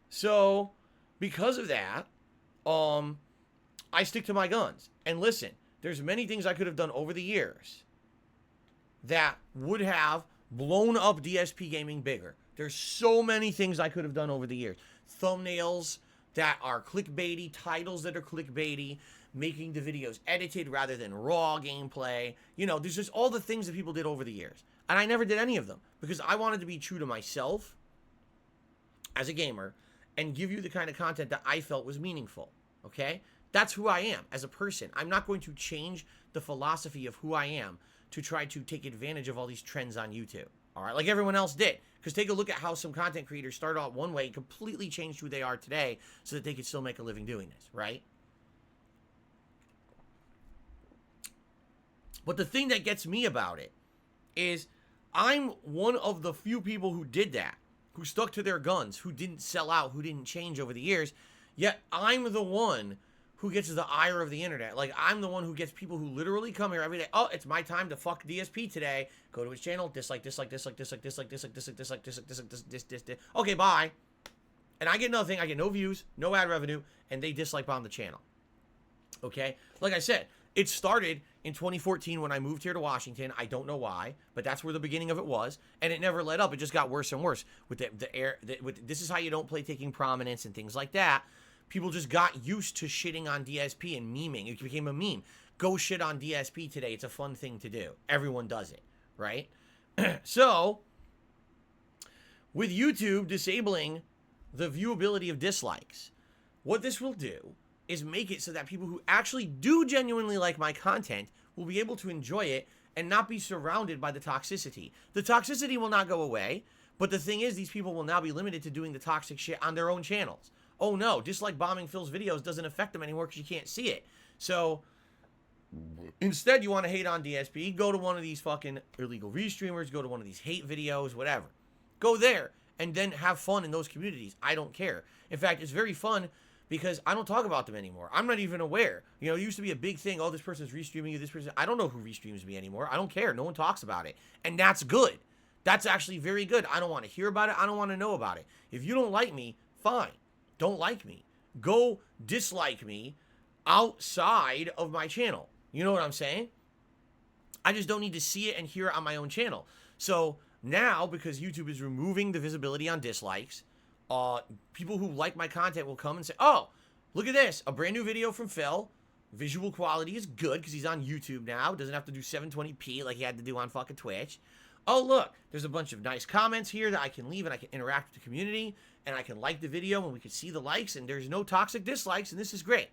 So, because of that, I stick to my guns. And listen, there's many things I could have done over the years that would have blown up DSPGaming bigger. There's so many things I could have done over the years. Thumbnails that are clickbaity, titles that are clickbaity, making the videos edited rather than raw gameplay. You know, there's just all the things that people did over the years. And I never did any of them because I wanted to be true to myself as a gamer and give you the kind of content that I felt was meaningful, okay? That's who I am as a person. I'm not going to change the philosophy of who I am to try to take advantage of all these trends on YouTube, all right? Like everyone else did. Because take a look at how some content creators started out one way and completely changed who they are today so that they could still make a living doing this, right? But the thing that gets me about it is I'm one of the few people who did that, who stuck to their guns, who didn't sell out, who didn't change over the years. Yet I'm the one who gets the ire of the internet. Like, I'm the one who gets people who literally come here every day. Oh, it's my time to fuck DSP today. Go to his channel, dislike. Okay, bye. And I get nothing. I get no views, no ad revenue, and they dislike bomb the channel. Okay? Like I said, it started in 2014 when I moved here to Washington. I don't know why, but that's where the beginning of it was, and it never let up. It just got worse and worse with this is how you don't play taking prominence and things like that. People just got used to shitting on DSP and memeing. It became a meme. Go shit on DSP today. It's a fun thing to do. Everyone does it, right? So, with YouTube disabling the viewability of dislikes, what this will do is make it so that people who actually do genuinely like my content will be able to enjoy it and not be surrounded by the toxicity. The toxicity will not go away, but the thing is, these people will now be limited to doing the toxic shit on their own channels. Oh no, dislike bombing Phil's videos doesn't affect them anymore because you can't see it. So, instead you want to hate on DSP, go to one of these fucking illegal restreamers, go to one of these hate videos, whatever. Go there and then have fun in those communities. I don't care. In fact, it's very fun because I don't talk about them anymore. I'm not even aware. You know, it used to be a big thing. Oh, this person's restreaming you, this person. I don't know who restreams me anymore. I don't care. No one talks about it. And that's good. That's actually very good. I don't want to hear about it. I don't want to know about it. If you don't like me, fine. Don't like me. Go dislike me outside of my channel. You know what I'm saying? I just don't need to see it and hear it on my own channel. So now, because YouTube is removing the visibility on dislikes, people who like my content will come and say, oh, look at this, a brand new video from Phil. Visual quality is good because he's on YouTube now. Doesn't have to do 720p like he had to do on fucking Twitch. Oh, look, there's a bunch of nice comments here that I can leave and I can interact with the community and I can like the video and we can see the likes and there's no toxic dislikes and this is great.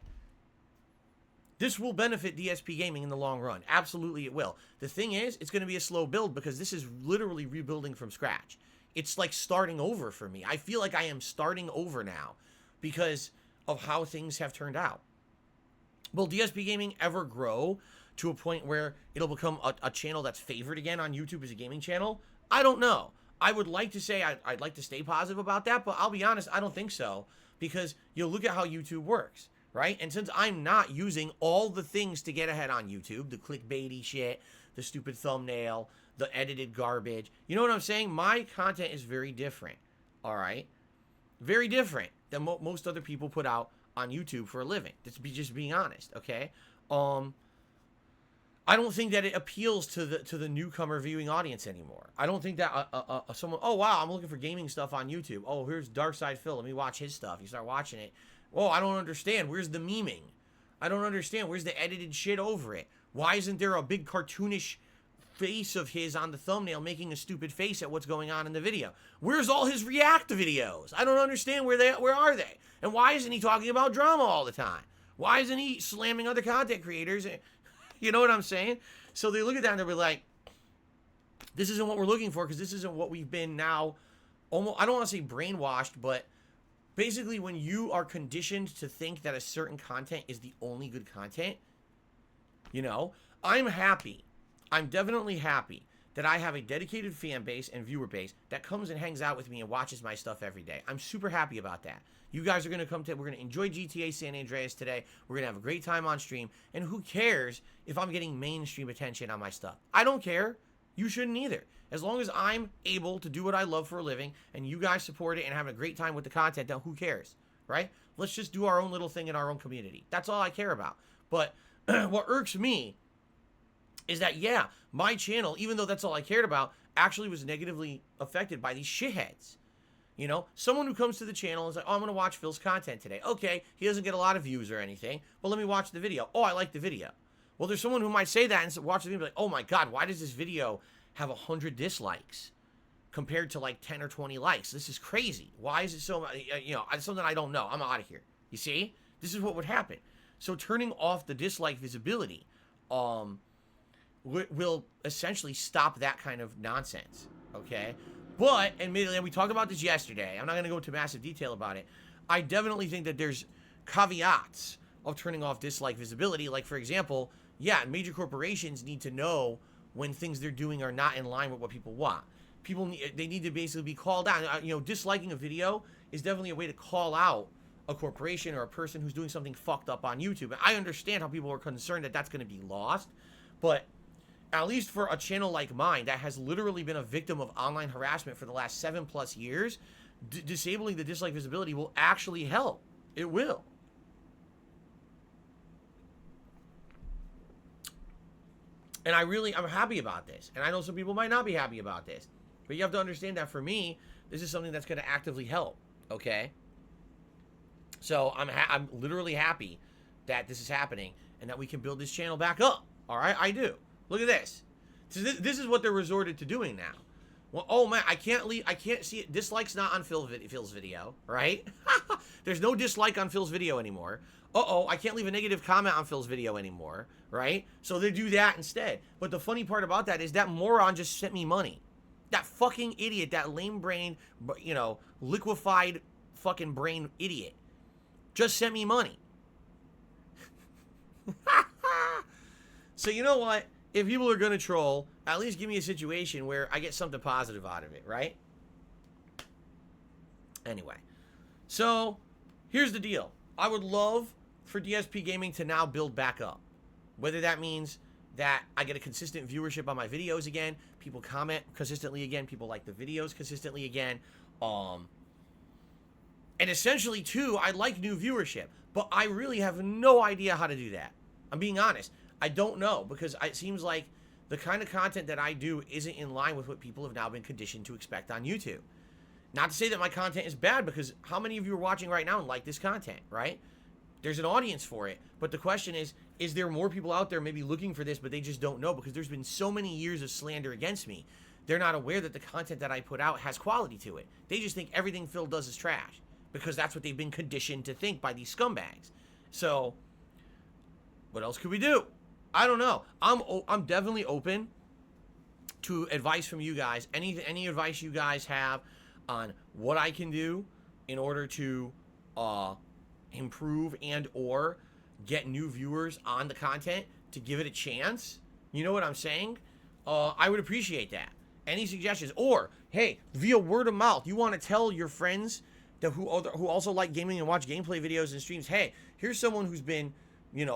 This will benefit DSPGaming in the long run. Absolutely it will. The thing is, it's going to be a slow build because this is literally rebuilding from scratch. It's like starting over for me. I feel like I am starting over now because of how things have turned out. Will DSPGaming ever grow to a point where it'll become a channel that's favored again on YouTube as a gaming channel? I don't know. I would like to say I'd like to stay positive about that, but I'll be honest, I don't think so because you look at how YouTube works, right? And since I'm not using all the things to get ahead on YouTube, the clickbaity shit, the stupid thumbnail, the edited garbage, you know what I'm saying? My content is very different, all right? Very different than most other people put out on YouTube for a living. Just being honest, okay? I don't think that it appeals to the newcomer viewing audience anymore. I don't think that someone, oh wow, I'm looking for gaming stuff on YouTube. Oh, here's Darkside Phil. Let me watch his stuff. You start watching it. Oh, I don't understand. Where's the memeing? I don't understand. Where's the edited shit over it? Why isn't there a big cartoonish face of his on the thumbnail making a stupid face at what's going on in the video? Where's all his react videos? I don't understand where are they? And why isn't he talking about drama all the time? Why isn't he slamming other content creators? You know what I'm saying? So they look at that and they'll be like, this isn't what we're looking for because this isn't what we've been now almost, I don't want to say brainwashed, but basically when you are conditioned to think that a certain content is the only good content, you know, I'm happy. I'm definitely happy that I have a dedicated fan base and viewer base that comes and hangs out with me and watches my stuff every day. I'm super happy about that. You guys are going to come to, we're going to enjoy GTA San Andreas today. We're going to have a great time on stream. And who cares if I'm getting mainstream attention on my stuff? I don't care. You shouldn't either. As long as I'm able to do what I love for a living and you guys support it and have a great time with the content, then who cares, right? Let's just do our own little thing in our own community. That's all I care about. But what irks me is that, yeah, my channel, even though that's all I cared about, actually was negatively affected by these shitheads. You know, someone who comes to the channel and is like, oh, I'm going to watch Phil's content today. Okay, he doesn't get a lot of views or anything, but let me watch the video. Oh, I like the video. Well, there's someone who might say that and watch the video and be like, oh my God, why does this video have 100 dislikes compared to like 10 or 20 likes? This is crazy. Why is it so, you know, something I don't know. I'm out of here. You see? This is what would happen. So turning off the dislike visibility will essentially stop that kind of nonsense, okay? But, admittedly, and we talked about this yesterday, I'm not going to go into massive detail about it, I definitely think that there's caveats of turning off dislike visibility. Like, for example, yeah, major corporations need to know when things they're doing are not in line with what people want. They need to basically be called out. Disliking a video is definitely a way to call out a corporation or a person who's doing something fucked up on YouTube. And I understand how people are concerned that that's going to be lost, but at least for a channel like mine that has literally been a victim of online harassment for the last 7+ years, disabling the dislike visibility will actually help. It will. And I'm happy about this. And I know some people might not be happy about this. But you have to understand that for me, this is something that's going to actively help. Okay? So I'm literally happy that this is happening and that we can build this channel back up. All right? I do. Look at this. So this is what they're resorted to doing now. Well, oh man, I can't see it. Dislikes not on Phil's video, right? There's no dislike on Phil's video anymore. I can't leave a negative comment on Phil's video anymore, right? So they do that instead. But the funny part about that is that moron just sent me money. That fucking idiot, that lame brain, liquefied fucking brain idiot just sent me money. So you know what? If people are going to troll, at least give me a situation where I get something positive out of it, right? Anyway, so here's the deal. I would love for DSPGaming to now build back up. Whether that means that I get a consistent viewership on my videos again, people comment consistently again, people like the videos consistently again, and essentially too, I like new viewership, but I really have no idea how to do that. I'm being honest. I don't know, because it seems like the kind of content that I do isn't in line with what people have now been conditioned to expect on YouTube. Not to say that my content is bad, because how many of you are watching right now and like this content, right? There's an audience for it, but the question is there more people out there maybe looking for this, but they just don't know, because there's been so many years of slander against me. They're not aware that the content that I put out has quality to it. They just think everything Phil does is trash, because that's what they've been conditioned to think by these scumbags. So, what else could we do? I don't know. I'm definitely open to advice from you guys. Any advice you guys have on what I can do in order to improve and or get new viewers on the content to give it a chance. You know what I'm saying? I would appreciate that. Any suggestions? Or, hey, via word of mouth, you want to tell your friends that who also like gaming and watch gameplay videos and streams, hey, here's someone who's been,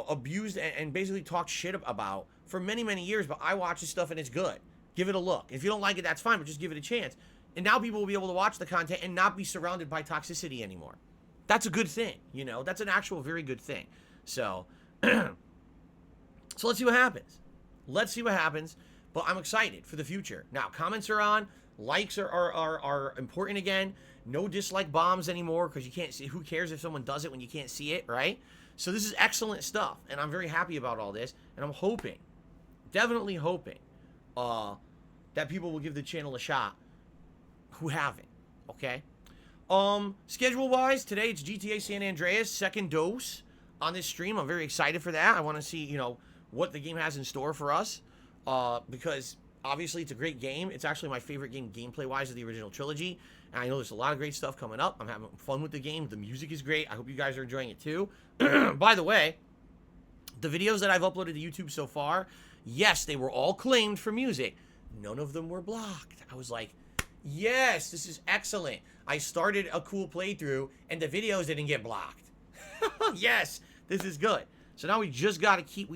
abused and basically talked shit about for many, many years, but I watch this stuff and it's good. Give it a look. If you don't like it, that's fine, but just give it a chance. And now people will be able to watch the content and not be surrounded by toxicity anymore. That's a good thing, That's an actual very good thing. So, so let's see what happens. But I'm excited for the future. Now, comments are on. Likes are important again. No dislike bombs anymore, because you can't see. Who cares if someone does it when you can't see it, right? So this is excellent stuff, and I'm very happy about all this. And I'm hoping, definitely hoping, that people will give the channel a shot who haven't. Okay. Schedule-wise, today it's GTA San Andreas, second dose on this stream. I'm very excited for that. I want to see, what the game has in store for us, because obviously it's a great game. It's actually my favorite game gameplay-wise of the original trilogy, and I know there's a lot of great stuff coming up. I'm having fun with the game. The music is great. I hope you guys are enjoying it too. By the way, the videos that I've uploaded to YouTube so far, yes, they were all claimed for music. None of them were blocked. I was like, yes, this is excellent. I started a cool playthrough, and the videos didn't get blocked. Yes, this is good. So now we just gotta keep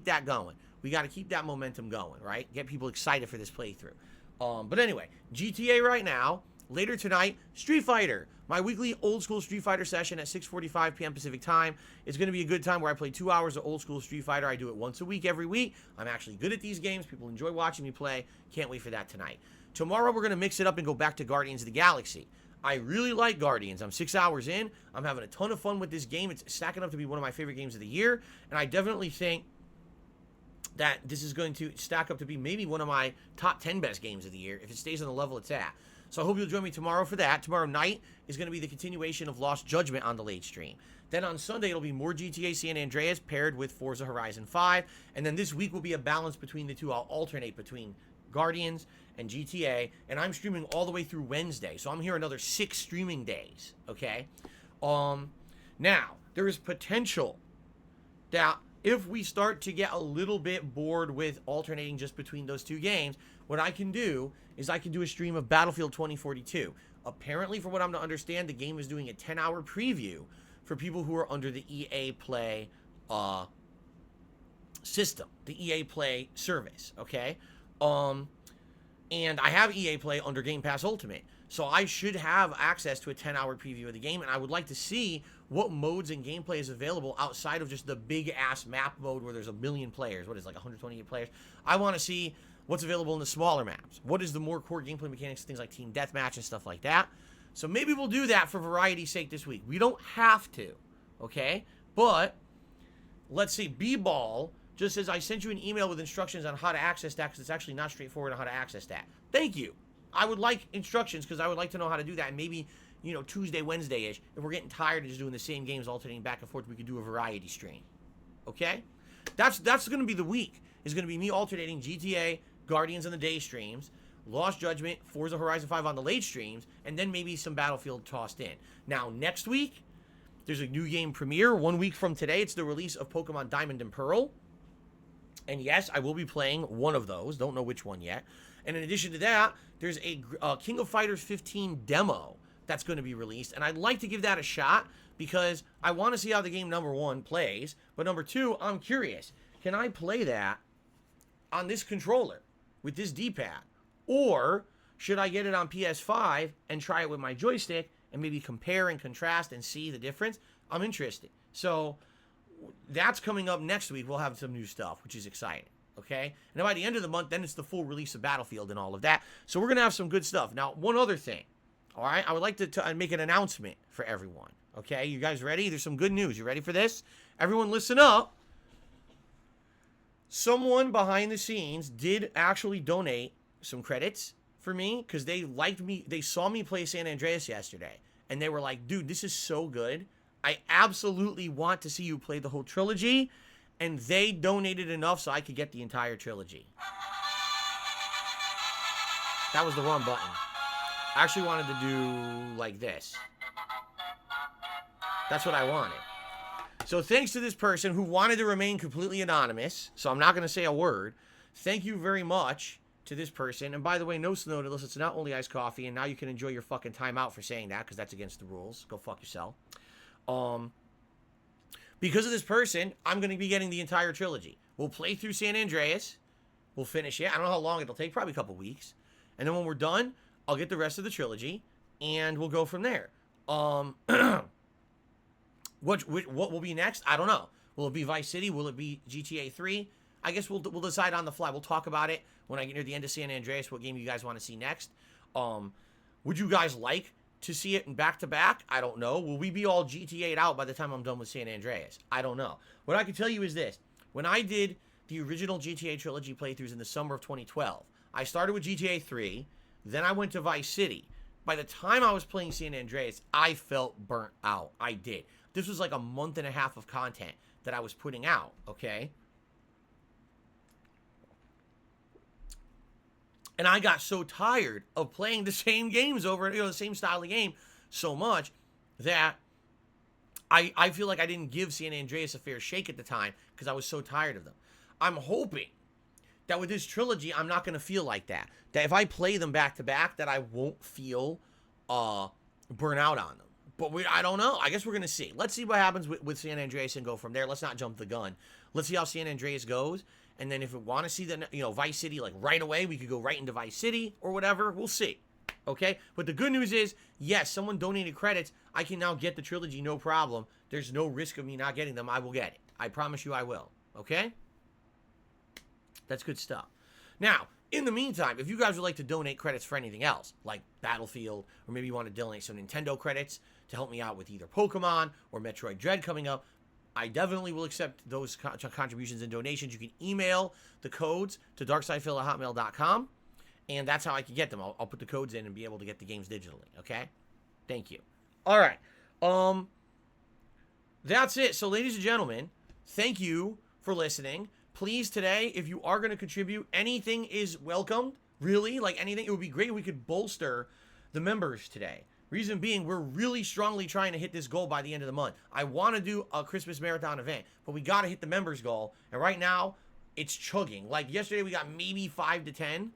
that going. We gotta keep that momentum going, right? Get people excited for this playthrough. But anyway, GTA right now. Later tonight, Street Fighter. My weekly old school Street Fighter session at 6:45 p.m. Pacific time. It's going to be a good time where I play 2 hours of old school Street Fighter. I do it once a week, every week. I'm actually good at these games. People enjoy watching me play. Can't wait for that tonight. Tomorrow, we're going to mix it up and go back to Guardians of the Galaxy. I really like Guardians. I'm 6 hours in. I'm having a ton of fun with this game. It's stacking up to be one of my favorite games of the year. And I definitely think that this is going to stack up to be maybe one of my top 10 best games of the year if it stays on the level it's at. So I hope you'll join me tomorrow for that. Tomorrow night is going to be the continuation of Lost Judgment on the late stream. Then on Sunday, it'll be more GTA San Andreas paired with Forza Horizon 5. And then this week will be a balance between the two. I'll alternate between Guardians and GTA. And I'm streaming all the way through Wednesday. So I'm here another 6 streaming days. Okay? Now, there is potential that if we start to get a little bit bored with alternating just between those two games, what I can do is I can do a stream of Battlefield 2042. Apparently, from what I'm to understand, the game is doing a 10-hour preview for people who are under the EA Play system, the EA Play service, okay? And I have EA Play under Game Pass Ultimate, so I should have access to a 10-hour preview of the game, and I would like to see what modes and gameplay is available outside of just the big-ass map mode where there's a million players. What is it, like 128 players? I want to see what's available in the smaller maps. What is the more core gameplay mechanics, things like team deathmatch and stuff like that. So maybe we'll do that for variety's sake this week. We don't have to, okay? But let's see, B-Ball just says, I sent you an email with instructions on how to access that because it's actually not straightforward on how to access that. Thank you. I would like instructions because I would like to know how to do that. And maybe, you know, Tuesday, Wednesday-ish, if we're getting tired of just doing the same games alternating back and forth, we could do a variety stream. Okay? That's going to be the week. Is going to be me alternating GTA, Guardians on the day streams, Lost Judgment, Forza Horizon 5 on the late streams, and then maybe some Battlefield tossed in. Now, next week, there's a new game premiere. 1 week from today, it's the release of Pokemon Diamond and Pearl. And yes, I will be playing one of those. Don't know which one yet. And in addition to that, there's a King of Fighters 15 demo that's going to be released. And I'd like to give that a shot because I want to see how the game, number one, plays. But number two, I'm curious. Can I play that on this controller with this D-pad? Or should I get it on PS5 and try it with my joystick and maybe compare and contrast and see the difference? I'm interested. So that's coming up next week. We'll have some new stuff, which is exciting, okay? And by the end of the month, then it's the full release of Battlefield and all of that. So we're going to have some good stuff. Now, one other thing, all right? I would like to make an announcement for everyone, okay? You guys ready? There's some good news. You ready for this? Everyone listen up. Someone behind the scenes did actually donate some credits for me because they liked me. They saw me play San Andreas yesterday, and they were like, dude, this is so good. I absolutely want to see you play the whole trilogy, and they donated enough so I could get the entire trilogy. That was the wrong button. I actually wanted to do like this. That's what I wanted. So thanks to this person who wanted to remain completely anonymous, so I'm not going to say a word. Thank you very much to this person. And by the way, no snow unless it's not only iced coffee, and now you can enjoy your fucking time out for saying that because that's against the rules. Go fuck yourself. Because of this person, I'm going to be getting the entire trilogy. We'll play through San Andreas. We'll finish it. I don't know how long it'll take. Probably a couple weeks. And then when we're done, I'll get the rest of the trilogy, and we'll go from there. What will be next? I don't know. Will it be Vice City? Will it be GTA 3? I guess we'll decide on the fly. We'll talk about it when I get near the end of San Andreas, what game you guys want to see next. Would you guys like to see it in back-to-back? I don't know. Will we be all GTA'd out by the time I'm done with San Andreas? I don't know. What I can tell you is this. When I did the original GTA Trilogy playthroughs in the summer of 2012, I started with GTA 3, then I went to Vice City. By the time I was playing San Andreas, I felt burnt out. I did. This was like a month and a half of content that I was putting out, okay? And I got so tired of playing the same games over, the same style of game so much that I feel like I didn't give San Andreas a fair shake at the time because I was so tired of them. I'm hoping that with this trilogy, I'm not going to feel like that. That if I play them back to back, that I won't feel burn out on them. But I don't know. I guess we're going to see. Let's see what happens with San Andreas and go from there. Let's not jump the gun. Let's see how San Andreas goes. And then if we want to see the, Vice City, like right away, we could go right into Vice City or whatever. We'll see. Okay? But the good news is, yes, someone donated credits. I can now get the trilogy, no problem. There's no risk of me not getting them. I will get it. I promise you I will. Okay? That's good stuff. Now, in the meantime, if you guys would like to donate credits for anything else, like Battlefield, or maybe you want to donate some Nintendo credits to help me out with either Pokemon or Metroid Dread coming up, I definitely will accept those contributions and donations. You can email the codes to darksidefil@hotmail.com, and that's how I can get them. I'll put the codes in and be able to get the games digitally, okay? Thank you. All right. That's it. So, ladies and gentlemen, thank you for listening. Please, today, if you are going to contribute, anything is welcomed. Really, like anything. It would be great if we could bolster the members today. Reason being, we're really strongly trying to hit this goal by the end of the month. I want to do a Christmas marathon event, but we got to hit the members goal. And right now, it's chugging. Like yesterday, we got maybe 5 to 10.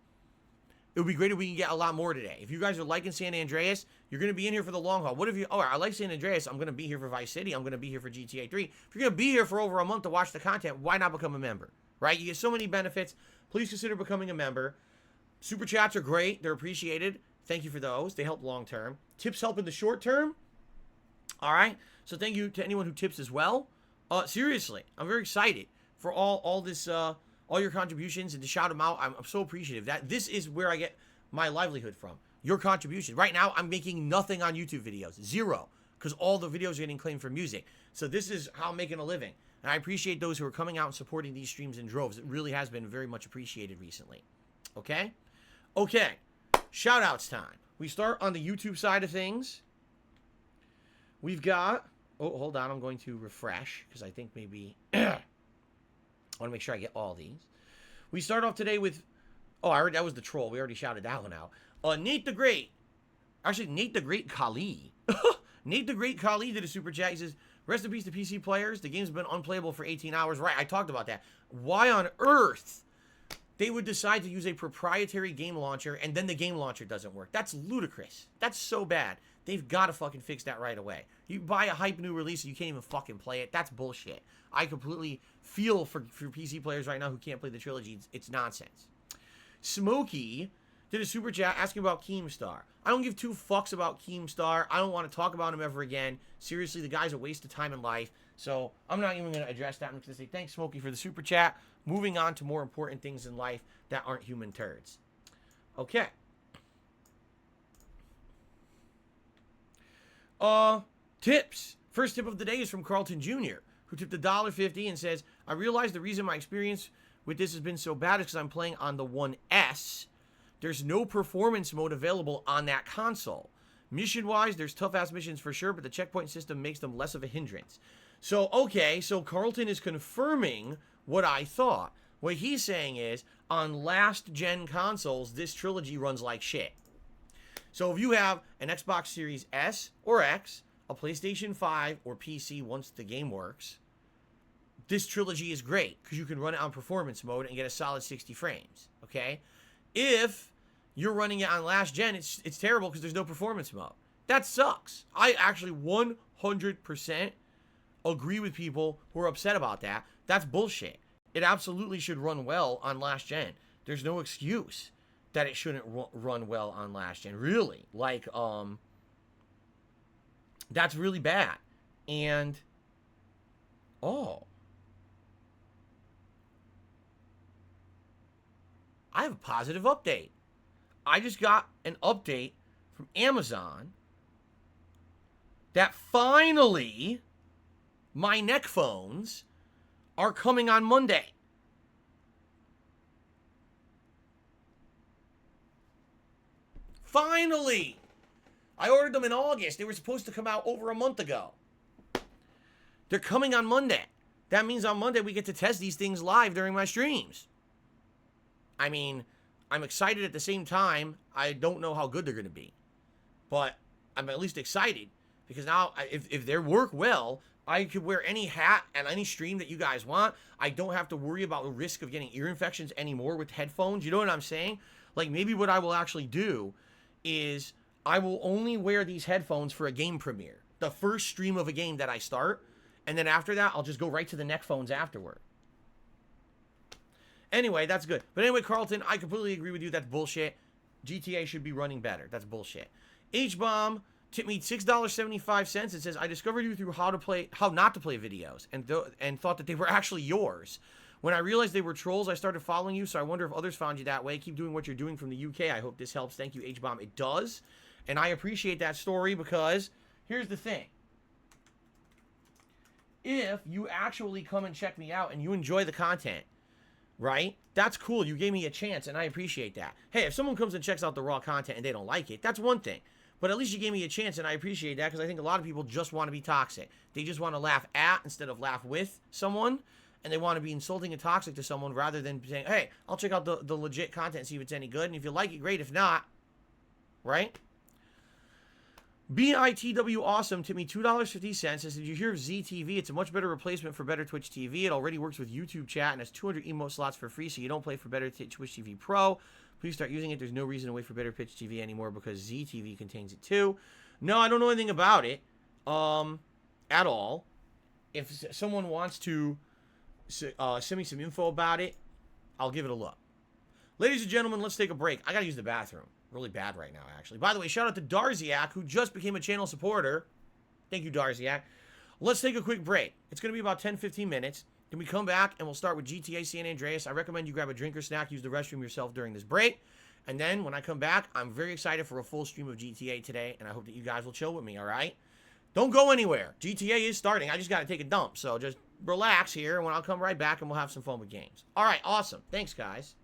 It would be great if we can get a lot more today. If you guys are liking San Andreas, you're going to be in here for the long haul. What if you, oh, I like San Andreas. I'm going to be here for Vice City. I'm going to be here for GTA 3. If you're going to be here for over a month to watch the content, why not become a member, right? You get so many benefits. Please consider becoming a member. Super chats are great. They're appreciated. Thank you for those. They help long term. Tips help in the short term. All right. So thank you to anyone who tips as well. Seriously, I'm very excited for all this, all your contributions, and to shout them out. I'm so appreciative. That this is where I get my livelihood from. Your contribution. Right now, I'm making nothing on YouTube videos. Zero. Because all the videos are getting claimed for music. So this is how I'm making a living. And I appreciate those who are coming out and supporting these streams in droves. It really has been very much appreciated recently. Okay? Okay. Shout-outs time. We start on the YouTube side of things. We've got... Oh, hold on. I'm going to refresh. Because I think maybe... I want to make sure I get all these. We start off today with... Oh, that was the troll. We already shouted that one out. Nate the Great. Actually, Nate the Great Kali. Nate the Great Kali did a super chat. He says, rest in peace to PC players. The game's been unplayable for 18 hours. Right, I talked about that. Why on earth they would decide to use a proprietary game launcher and then the game launcher doesn't work? That's ludicrous. That's so bad. They've got to fucking fix that right away. You buy a hype new release and you can't even fucking play it. That's bullshit. I completely feel for PC players right now who can't play the trilogy. It's nonsense. Smokey did a super chat asking about Keemstar. I don't give two fucks about Keemstar. I don't want to talk about him ever again. Seriously, the guy's a waste of time in life. So I'm not even going to address that. I'm just going to say thanks, Smokey, for the super chat. Moving on to more important things in life that aren't human turds. Okay. Tips. First tip of the day is from Carlton Jr., who tipped $1.50 and says, I realize the reason my experience with this has been so bad is because I'm playing on the One S. There's no performance mode available on that console. Mission-wise, there's tough-ass missions for sure, but the checkpoint system makes them less of a hindrance. So, okay, so Carlton is confirming what I thought. What he's saying is, on last-gen consoles, this trilogy runs like shit. So if you have an Xbox Series S or X, a PlayStation 5 or PC once the game works, this trilogy is great because you can run it on performance mode and get a solid 60 frames, okay? If you're running it on last gen, it's terrible because there's no performance mode. That sucks. I actually 100% agree with people who are upset about that. That's bullshit. It absolutely should run well on last gen. There's no excuse that it shouldn't run well on last gen. Really. Like, that's really bad. And, oh. I have a positive update. I just got an update from Amazon that finally my neck phones are coming on Monday. Finally! I ordered them in August. They were supposed to come out over a month ago. They're coming on Monday. That means on Monday we get to test these things live during my streams. I mean, I'm excited at the same time. I don't know how good they're going to be. But I'm at least excited. Because now, if they work well, I could wear any hat and any stream that you guys want. I don't have to worry about the risk of getting ear infections anymore with headphones. You know what I'm saying? Like, maybe what I will actually do is I will only wear these headphones for a game premiere. The first stream of a game that I start. And then after that, I'll just go right to the neck phones afterward. Anyway, that's good. But anyway, Carlton, I completely agree with you. That's bullshit. GTA should be running better. That's bullshit. H-Bomb tipped me $6.75 and says, I discovered you through how not to play videos and thought that they were actually yours. When I realized they were trolls, I started following you, so I wonder if others found you that way. Keep doing what you're doing from the UK. I hope this helps. Thank you, H-Bomb. It does. And I appreciate that story because here's the thing. If you actually come and check me out and you enjoy the content, right? That's cool. You gave me a chance, and I appreciate that. Hey, if someone comes and checks out the raw content and they don't like it, that's one thing. But at least you gave me a chance, and I appreciate that because I think a lot of people just want to be toxic. They just want to laugh at instead of laugh with someone, and they want to be insulting and toxic to someone rather than saying, hey, I'll check out the legit content and see if it's any good, and if you like it, great. If not, right? BITW Awesome tipped me $2.50 and said, did you hear of ZTV? It's a much better replacement for Better Twitch TV. It already works with YouTube chat and has 200 emote slots for free, so you don't play for Better Twitch TV Pro. Please start using it. There's no reason to wait for Better Twitch TV anymore because ZTV contains it too. No, I don't know anything about it at all. If someone wants to send me some info about it, I'll give it a look. Ladies and gentlemen, let's take a break. I got to use the bathroom. Really bad right now, actually. By the way, shout out to Darziak, who just became a channel supporter. Thank you, Darziak. Let's take a quick break. It's going to be about 10-15 minutes. Then we come back, and we'll start with GTA San Andreas. I recommend you grab a drink or snack, use the restroom yourself during this break. And then, when I come back, I'm very excited for a full stream of GTA today, and I hope that you guys will chill with me, all right? Don't go anywhere. GTA is starting. I just got to take a dump, so just relax here, and when I'll come right back, and we'll have some fun with games. All right, awesome. Thanks, guys.